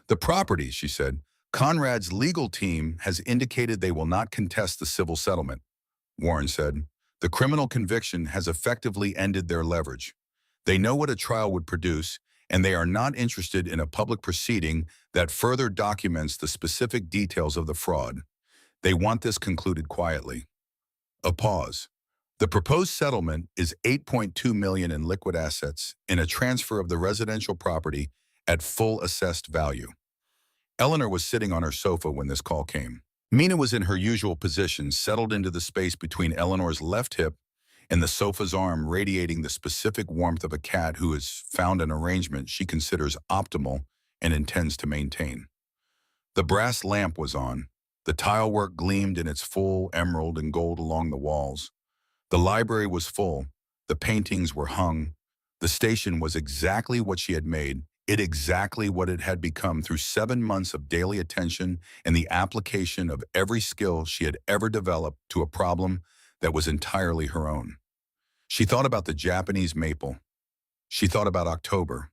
S1: The property, she said, Conrad's legal team has indicated they will not contest the civil settlement. Warren said, the criminal conviction has effectively ended their leverage. They know what a trial would produce, and they are not interested in a public proceeding that further documents the specific details of the fraud. They want this concluded quietly. A pause. The proposed settlement is $8.2 million in liquid assets in a transfer of the residential property at full assessed value. Eleanor was sitting on her sofa when this call came. Mina was in her usual position, settled into the space between Eleanor's left hip and the sofa's arm, radiating the specific warmth of a cat who has found an arrangement she considers optimal and intends to maintain. The brass lamp was on. The tile work gleamed in its full emerald and gold along the walls. The library was full. The paintings were hung. The station was exactly what she had made, it exactly what it had become through 7 months of daily attention and the application of every skill she had ever developed to a problem that was entirely her own. She thought about the Japanese maple. She thought about October.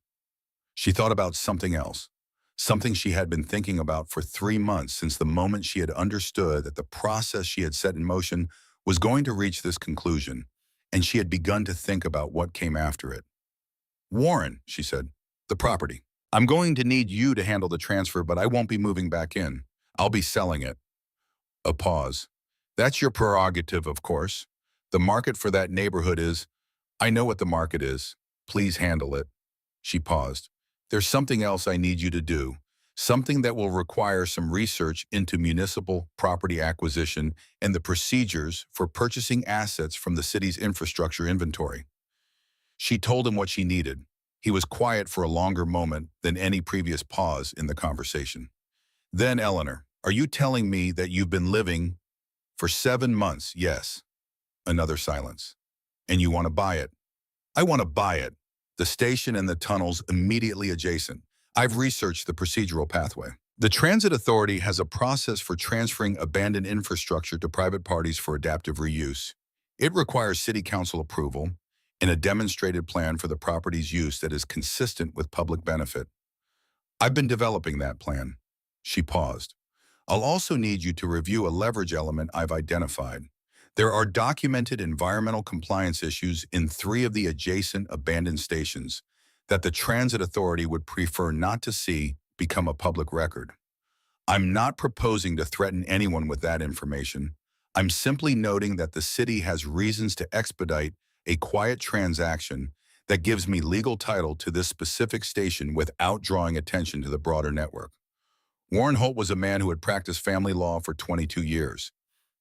S1: She thought about something else, something she had been thinking about for 3 months since the moment she had understood that the process she had set in motion was going to reach this conclusion, and she had begun to think about what came after it. "Warren," she said, "the property. I'm going to need you to handle the transfer, but I won't be moving back in. I'll be selling it." A pause. "That's your prerogative, of course. The market for that neighborhood is—" "I know what the market is. Please handle it." She paused. "There's something else I need you to do, something that will require some research into municipal property acquisition and the procedures for purchasing assets from the city's infrastructure inventory." She told him what she needed. He was quiet for a longer moment than any previous pause in the conversation. "Then, Eleanor, are you telling me that you've been living for 7 months?" "Yes." Another silence. "And you want to buy it?" "I want to buy it. The station and the tunnels immediately adjacent. I've researched the procedural pathway. The Transit Authority has a process for transferring abandoned infrastructure to private parties for adaptive reuse. It requires City Council approval and a demonstrated plan for the property's use that is consistent with public benefit. I've been developing that plan." She paused. "I'll also need you to review a leverage element I've identified. There are documented environmental compliance issues in 3 of the adjacent abandoned stations that the Transit Authority would prefer not to see become a public record. I'm not proposing to threaten anyone with that information. I'm simply noting that the city has reasons to expedite a quiet transaction that gives me legal title to this specific station without drawing attention to the broader network." Warren Holt was a man who had practiced family law for 22 years.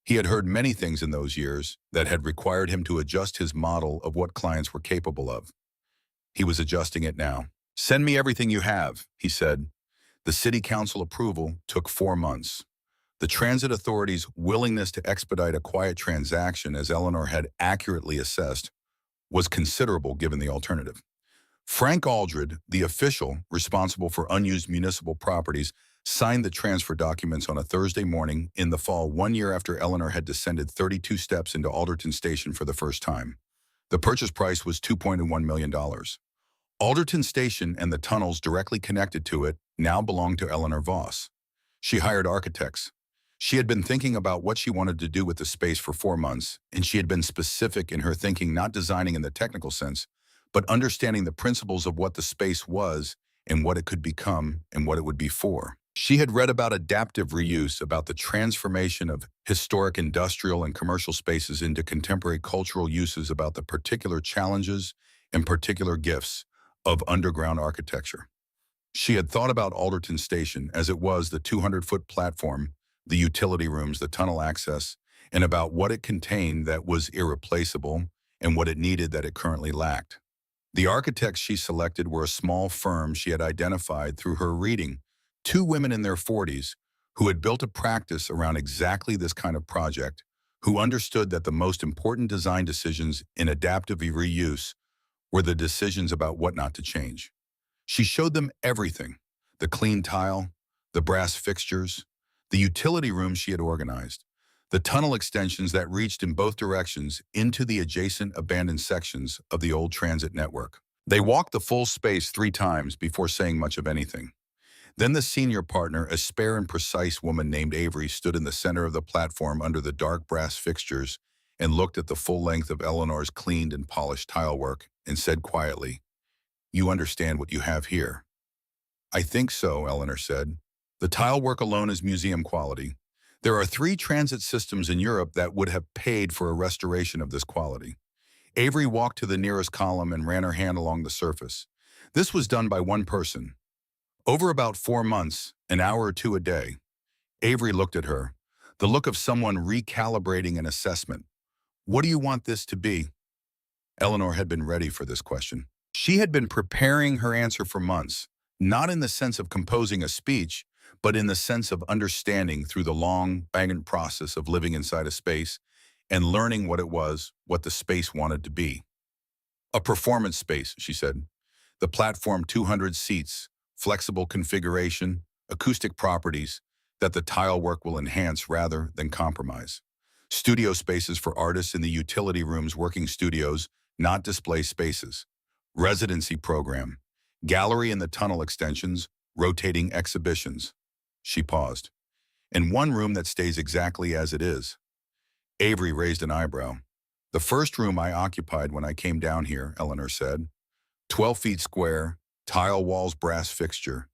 S1: He had heard many things in those years that had required him to adjust his model of what clients were capable of. He was adjusting it now. "Send me everything you have," he said. The City Council approval took 4 months. The Transit Authority's willingness to expedite a quiet transaction, as Eleanor had accurately assessed, was considerable given the alternative. Frank Aldred, the official responsible for unused municipal properties, signed the transfer documents on a Thursday morning in the fall, 1 year after Eleanor had descended 32 steps into Alderton Station for the first time. The purchase price was $2.1 million. Alderton Station and the tunnels directly connected to it now belonged to Eleanor Voss. She hired architects. She had been thinking about what she wanted to do with the space for 4 months, and she had been specific in her thinking, not designing in the technical sense, but understanding the principles of what the space was and what it could become and what it would be for. She had read about adaptive reuse, about the transformation of historic industrial and commercial spaces into contemporary cultural uses, about the particular challenges and particular gifts of underground architecture. She had thought about Alderton Station as it was, the 200-foot platform, the utility rooms, the tunnel access, and about what it contained that was irreplaceable and what it needed that it currently lacked. The architects she selected were a small firm she had identified through her reading, 2 women in their 40s who had built a practice around exactly this kind of project, who understood that the most important design decisions in adaptive reuse were the decisions about what not to change. She showed them everything: the clean tile, the brass fixtures, the utility rooms she had organized, the tunnel extensions that reached in both directions into the adjacent abandoned sections of the old transit network. They walked the full space 3 times before saying much of anything. Then the senior partner, a spare and precise woman named Avery, stood in the center of the platform under the dark brass fixtures and looked at the full length of Eleanor's cleaned and polished tile work and said quietly, "You understand what you have here?" "I think so," Eleanor said. "The tile work alone is museum quality. There are 3 transit systems in Europe that would have paid for a restoration of this quality. Avery walked to the nearest column and ran her hand along the surface. This was done by one person. Over about 4 months, an hour or two a day. Avery looked at her, the look of someone recalibrating an assessment. What do you want this to be? Eleanor had been ready for this question. She had been preparing her answer for months, not in the sense of composing a speech, but in the sense of understanding through the long, banging process of living inside a space and learning what the space wanted to be. A performance space, she said. The platform 200 seats, flexible configuration, acoustic properties that the tile work will enhance rather than compromise. Studio spaces for artists in the utility rooms, working studios, not display spaces. Residency program. Gallery in the tunnel extensions, rotating exhibitions. She paused. And one room that stays exactly as it is. Avery raised an eyebrow. The first room I occupied when I came down here, Eleanor said. 12 feet square, tile walls, brass fixture.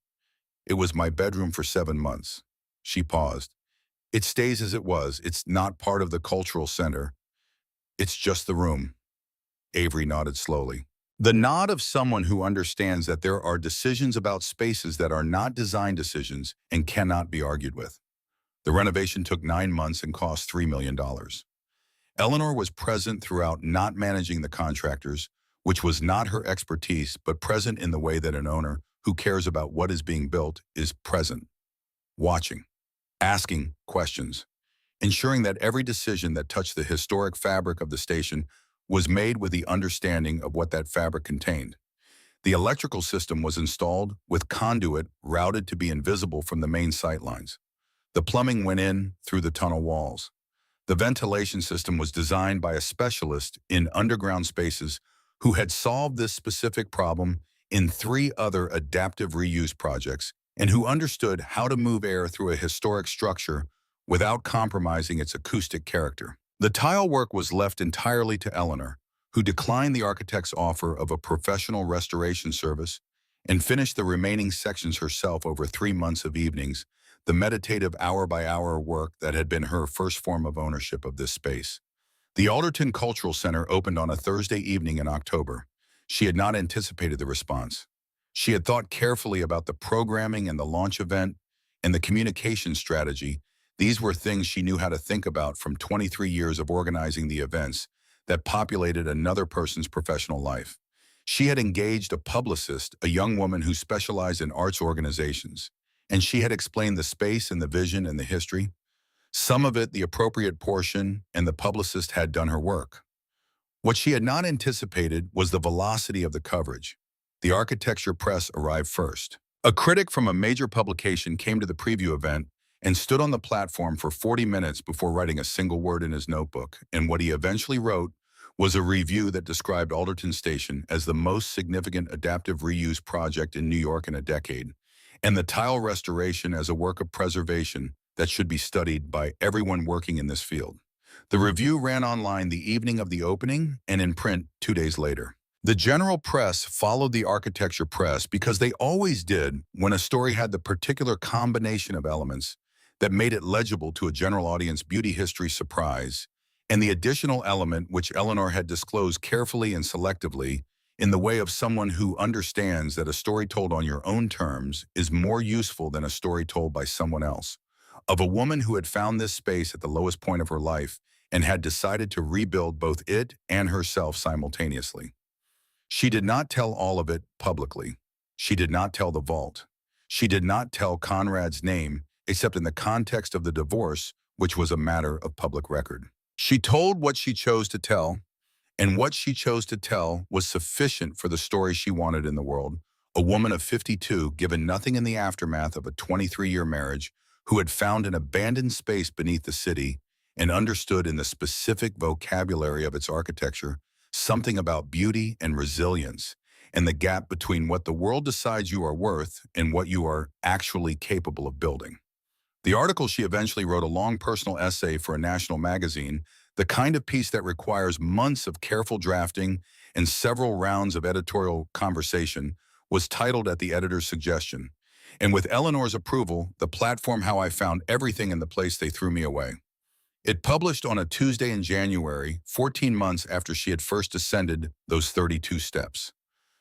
S1: It was my bedroom for 7 months. She paused. It stays as it was. It's not part of the cultural center. It's just the room. Avery nodded slowly. The nod of someone who understands that there are decisions about spaces that are not design decisions and cannot be argued with. The renovation took 9 months and cost $3 million. Eleanor was present throughout, not managing the contractors, which was not her expertise, but present in the way that an owner who cares about what is being built is present, watching, asking questions, ensuring that every decision that touched the historic fabric of the station was made with the understanding of what that fabric contained. The electrical system was installed with conduit routed to be invisible from the main sightlines. The plumbing went in through the tunnel walls. The ventilation system was designed by a specialist in underground spaces who had solved this specific problem in 3 other adaptive reuse projects and who understood how to move air through a historic structure without compromising its acoustic character. The tile work was left entirely to Eleanor, who declined the architect's offer of a professional restoration service and finished the remaining sections herself over 3 months of evenings, the meditative hour-by-hour work that had been her first form of ownership of this space. The Alderton Cultural Center opened on a Thursday evening in October. She had not anticipated the response. She had thought carefully about the programming and the launch event and the communication strategy. These were things she knew how to think about from 23 years of organizing the events that populated another person's professional life. She had engaged a publicist, a young woman who specialized in arts organizations, and she had explained the space and the vision and the history. Some of it the appropriate portion, and the publicist had done her work. What she had not anticipated was the velocity of the coverage. The architecture press arrived first. A critic from a major publication came to the preview event and stood on the platform for 40 minutes before writing a single word in his notebook, and what he eventually wrote was a review that described Alderton Station as the most significant adaptive reuse project in New York in a decade, and the tile restoration as a work of preservation that should be studied by everyone working in this field. The review ran online the evening of the opening and in print 2 days later. The general press followed the architecture press because they always did when a story had the particular combination of elements that made it legible to a general audience: beauty, history, surprise, and the additional element which Eleanor had disclosed carefully and selectively in the way of someone who understands that a story told on your own terms is more useful than a story told by someone else. Of a woman who had found this space at the lowest point of her life and had decided to rebuild both it and herself simultaneously. She did not tell all of it publicly. She did not tell the vault. She did not tell Conrad's name, except in the context of the divorce, which was a matter of public record. She told what she chose to tell, and what she chose to tell was sufficient for the story she wanted in the world. A woman of 52, given nothing in the aftermath of a 23-year marriage, who had found an abandoned space beneath the city and understood in the specific vocabulary of its architecture something about beauty and resilience and the gap between what the world decides you are worth and what you are actually capable of building. The article she eventually wrote, a long personal essay for a national magazine, the kind of piece that requires months of careful drafting and several rounds of editorial conversation, was titled at the editor's suggestion. And with Eleanor's approval, the platform How I Found Everything in the Place They Threw Me Away. It published on a Tuesday in January, 14 months after she had first ascended those 32 steps.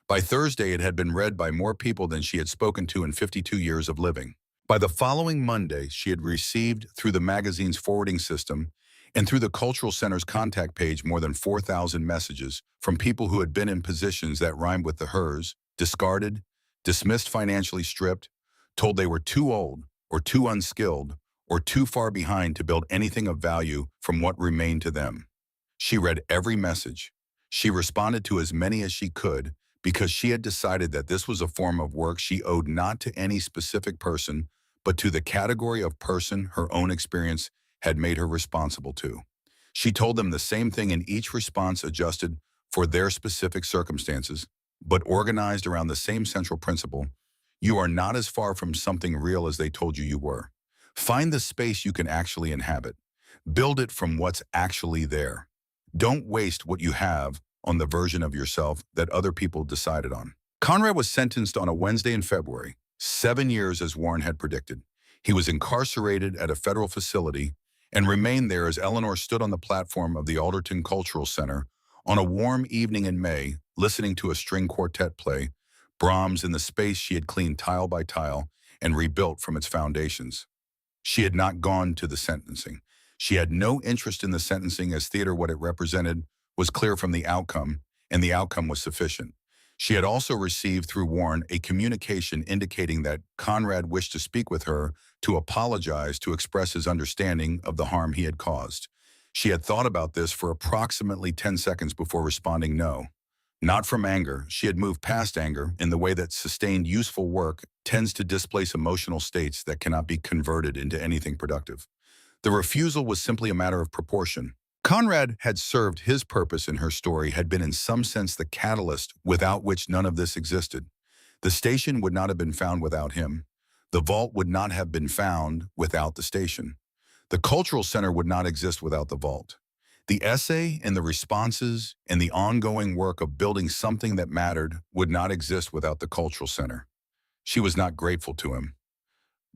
S1: By Thursday, it had been read by more people than she had spoken to in 52 years of living. By the following Monday, she had received, through the magazine's forwarding system and through the Cultural Center's contact page, more than 4,000 messages from people who had been in positions that rhymed with the hers, discarded, dismissed, financially stripped, told they were too old or too unskilled or too far behind to build anything of value from what remained to them. She read every message. She responded to as many as she could because she had decided that this was a form of work she owed not to any specific person, but to the category of person her own experience had made her responsible to. She told them the same thing in each response, adjusted for their specific circumstances, but organized around the same central principle: you are not as far from something real as they told you you were. Find the space you can actually inhabit. Build it from what's actually there. Don't waste what you have on the version of yourself that other people decided on. Conrad was sentenced on a Wednesday in February, 7 years as Warren had predicted. He was incarcerated at a federal facility and remained there as Eleanor stood on the platform of the Alderton Cultural Center on a warm evening in May, listening to a string quartet play, Brahms, in the space she had cleaned tile by tile and rebuilt from its foundations. She had not gone to the sentencing. She had no interest in the sentencing, as theater, what it represented, was clear from the outcome, and the outcome was sufficient. She had also received through Warren a communication indicating that Conrad wished to speak with her, to apologize, to express his understanding of the harm he had caused. She had thought about this for approximately 10 seconds before responding no. Not from anger. She had moved past anger in the way that sustained useful work tends to displace emotional states that cannot be converted into anything productive. The refusal was simply a matter of proportion. Conrad had served his purpose in her story, had been in some sense the catalyst without which none of this existed. The station would not have been found without him. The vault would not have been found without the station. The Cultural Center would not exist without the vault. The essay and the responses and the ongoing work of building something that mattered would not exist without the Cultural Center. She was not grateful to him.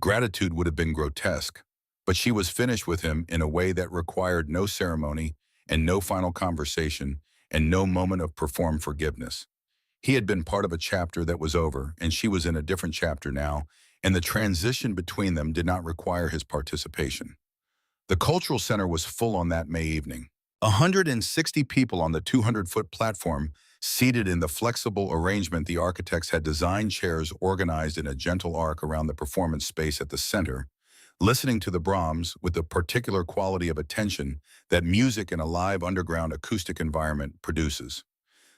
S1: Gratitude would have been grotesque, but she was finished with him in a way that required no ceremony and no final conversation and no moment of performed forgiveness. He had been part of a chapter that was over, and she was in a different chapter now, and the transition between them did not require his participation. The Cultural Center was full on that May evening. 160 people on the 200-foot platform, seated in the flexible arrangement the architects had designed, chairs organized in a gentle arc around the performance space at the center, listening to the Brahms with the particular quality of attention that music in a live underground acoustic environment produces.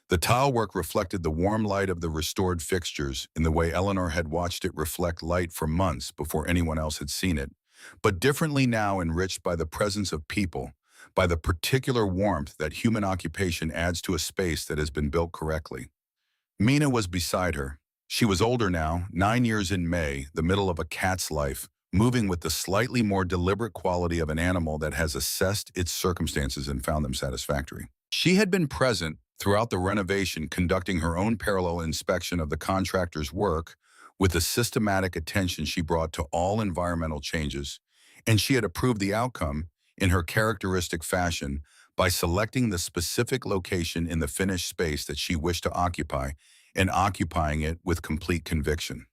S1: The tile work reflected the warm light of the restored fixtures in the way Eleanor had watched it reflect light for months before anyone else had seen it, but differently now, enriched by the presence of people, by the particular warmth that human occupation adds to a space that has been built correctly. Mina was beside her. She was older now, 9 years in May, the middle of a cat's life, moving with the slightly more deliberate quality of an animal that has assessed its circumstances and found them satisfactory. She had been present throughout the renovation, conducting her own parallel inspection of the contractor's work with the systematic attention she brought to all environmental changes, and she had approved the outcome in her characteristic fashion by selecting the specific location in the finished space that she wished to occupy and occupying it with complete conviction.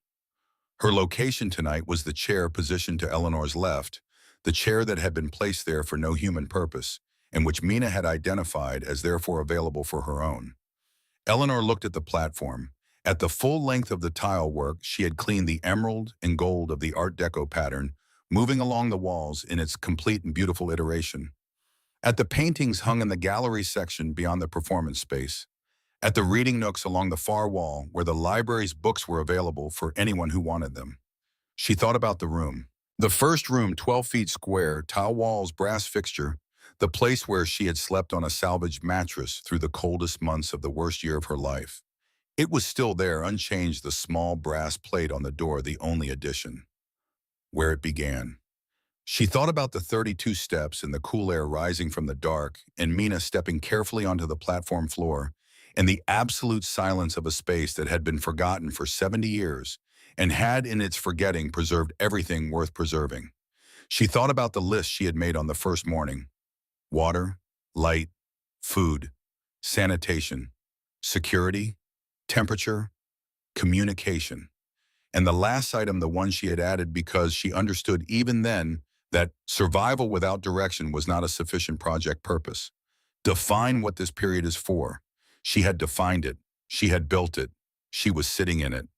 S1: Her location tonight was the chair positioned to Eleanor's left, the chair that had been placed there for no human purpose, and which Mina had identified as therefore available for her own. Eleanor looked at the platform. At the full length of the tile work, she had cleaned the emerald and gold of the Art Deco pattern, moving along the walls in its complete and beautiful iteration. At the paintings hung in the gallery section beyond the performance space. At the reading nooks along the far wall where the library's books were available for anyone who wanted them. She thought about the room. The first room, 12 feet square, tile walls, brass fixture, the place where she had slept on a salvaged mattress through the coldest months of the worst year of her life. It was still there, unchanged, the small brass plate on the door, the only addition. Where it began. She thought about the 32 steps and the cool air rising from the dark, and Mina stepping carefully onto the platform floor, and the absolute silence of a space that had been forgotten for 70 years, and had in its forgetting preserved everything worth preserving. She thought about the list she had made on the first morning: water, light, food, sanitation, security, temperature, communication. And the last item, the one she had added because she understood even then that survival without direction was not a sufficient project purpose. Define what this period is for. She had defined it. She had built it. She was sitting in it.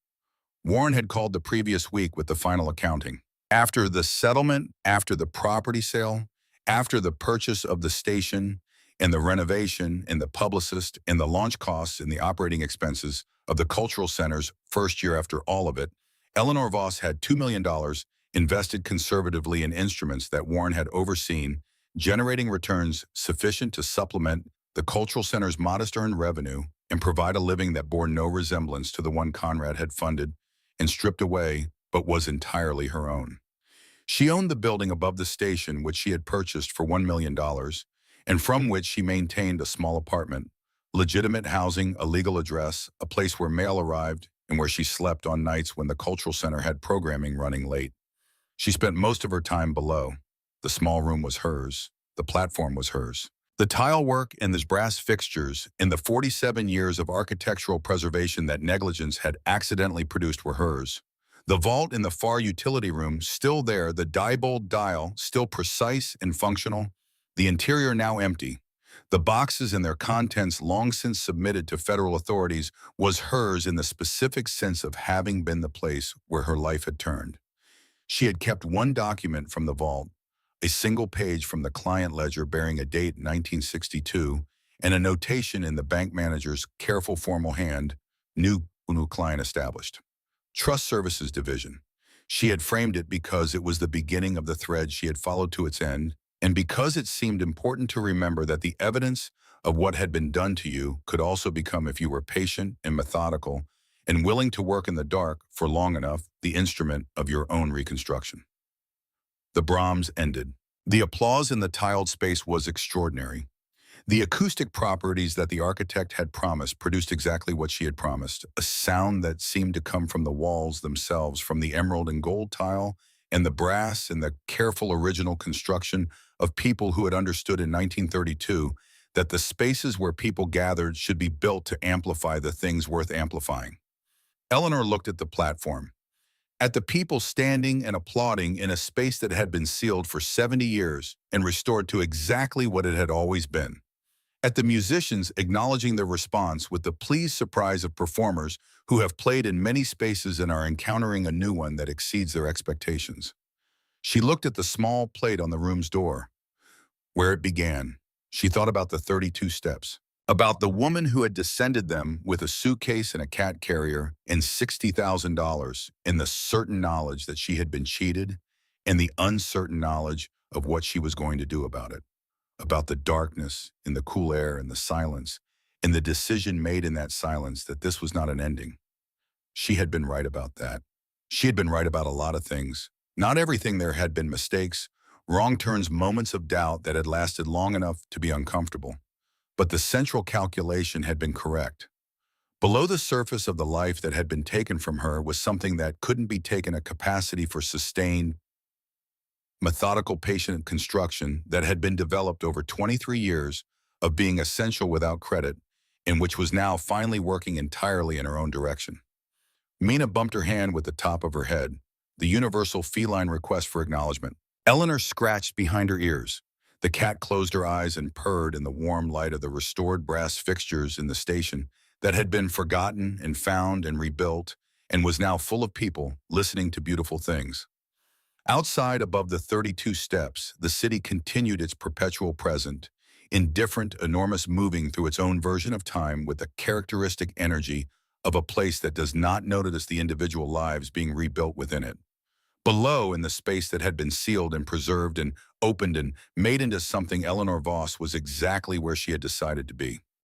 S1: Warren had called the previous week with the final accounting. After the settlement, after the property sale, after the purchase of the station, and the renovation, and the publicist, and the launch costs, and the operating expenses of the cultural center's first year after all of it, Eleanor Voss had $2 million invested conservatively in instruments that Warren had overseen, generating returns sufficient to supplement the cultural center's modest earned revenue and provide a living that bore no resemblance to the one Conrad had funded and stripped away, but was entirely her own. She owned the building above the station, which she had purchased for $1 million, and from which she maintained a small apartment, legitimate housing, a legal address, a place where mail arrived, and where she slept on nights when the cultural center had programming running late. She spent most of her time below. The small room was hers. The platform was hers. The tile work and the brass fixtures in the 47 years of architectural preservation that negligence had accidentally produced were hers. The vault in the far utility room, still there, the Diebold dial, still precise and functional, the interior now empty. The boxes and their contents long since submitted to federal authorities was hers in the specific sense of having been the place where her life had turned. She had kept one document from the vault, a single page from the client ledger bearing a date 1962, and a notation in the bank manager's careful formal hand, new client established. Trust Services Division. She had framed it because it was the beginning of the thread she had followed to its end, and because it seemed important to remember that the evidence of what had been done to you could also become, if you were patient and methodical and willing to work in the dark for long enough, the instrument of your own reconstruction. The Brahms ended. The applause in the tiled space was extraordinary. The acoustic properties that the architect had promised produced exactly what she had promised, a sound that seemed to come from the walls themselves, from the emerald and gold tile, and the brass and the careful original construction of people who had understood in 1932 that the spaces where people gathered should be built to amplify the things worth amplifying. Eleanor looked at the platform, at the people standing and applauding in a space that had been sealed for 70 years and restored to exactly what it had always been, at the musicians acknowledging their response with the pleased surprise of performers who have played in many spaces and are encountering a new one that exceeds their expectations. She looked at the small plate on the room's door, where it began. She thought about the 32 steps, about the woman who had descended them with a suitcase and a cat carrier and $60,000 in the certain knowledge that she had been cheated and the uncertain knowledge of what she was going to do about it, about the darkness and the cool air and the silence and the decision made in that silence that this was not an ending. She had been right about that. She had been right about a lot of things. Not everything. There had been mistakes, wrong turns, moments of doubt that had lasted long enough to be uncomfortable. But the central calculation had been correct. Below the surface of the life that had been taken from her was something that couldn't be taken, a capacity for sustained, methodical, patient construction that had been developed over 23 years of being essential without credit, and which was now finally working entirely in her own direction. Mina bumped her hand with the top of her head, the universal feline request for acknowledgement. Eleanor scratched behind her ears. The cat closed her eyes and purred in the warm light of the restored brass fixtures in the station that had been forgotten and found and rebuilt and was now full of people listening to beautiful things. Outside, above the 32 steps, the city continued its perpetual present, indifferent, enormous, moving through its own version of time with the characteristic energy of a place that does not notice the individual lives being rebuilt within it. Below, in the space that had been sealed and preserved and opened and made into something, Eleanor Voss was exactly where she had decided to be.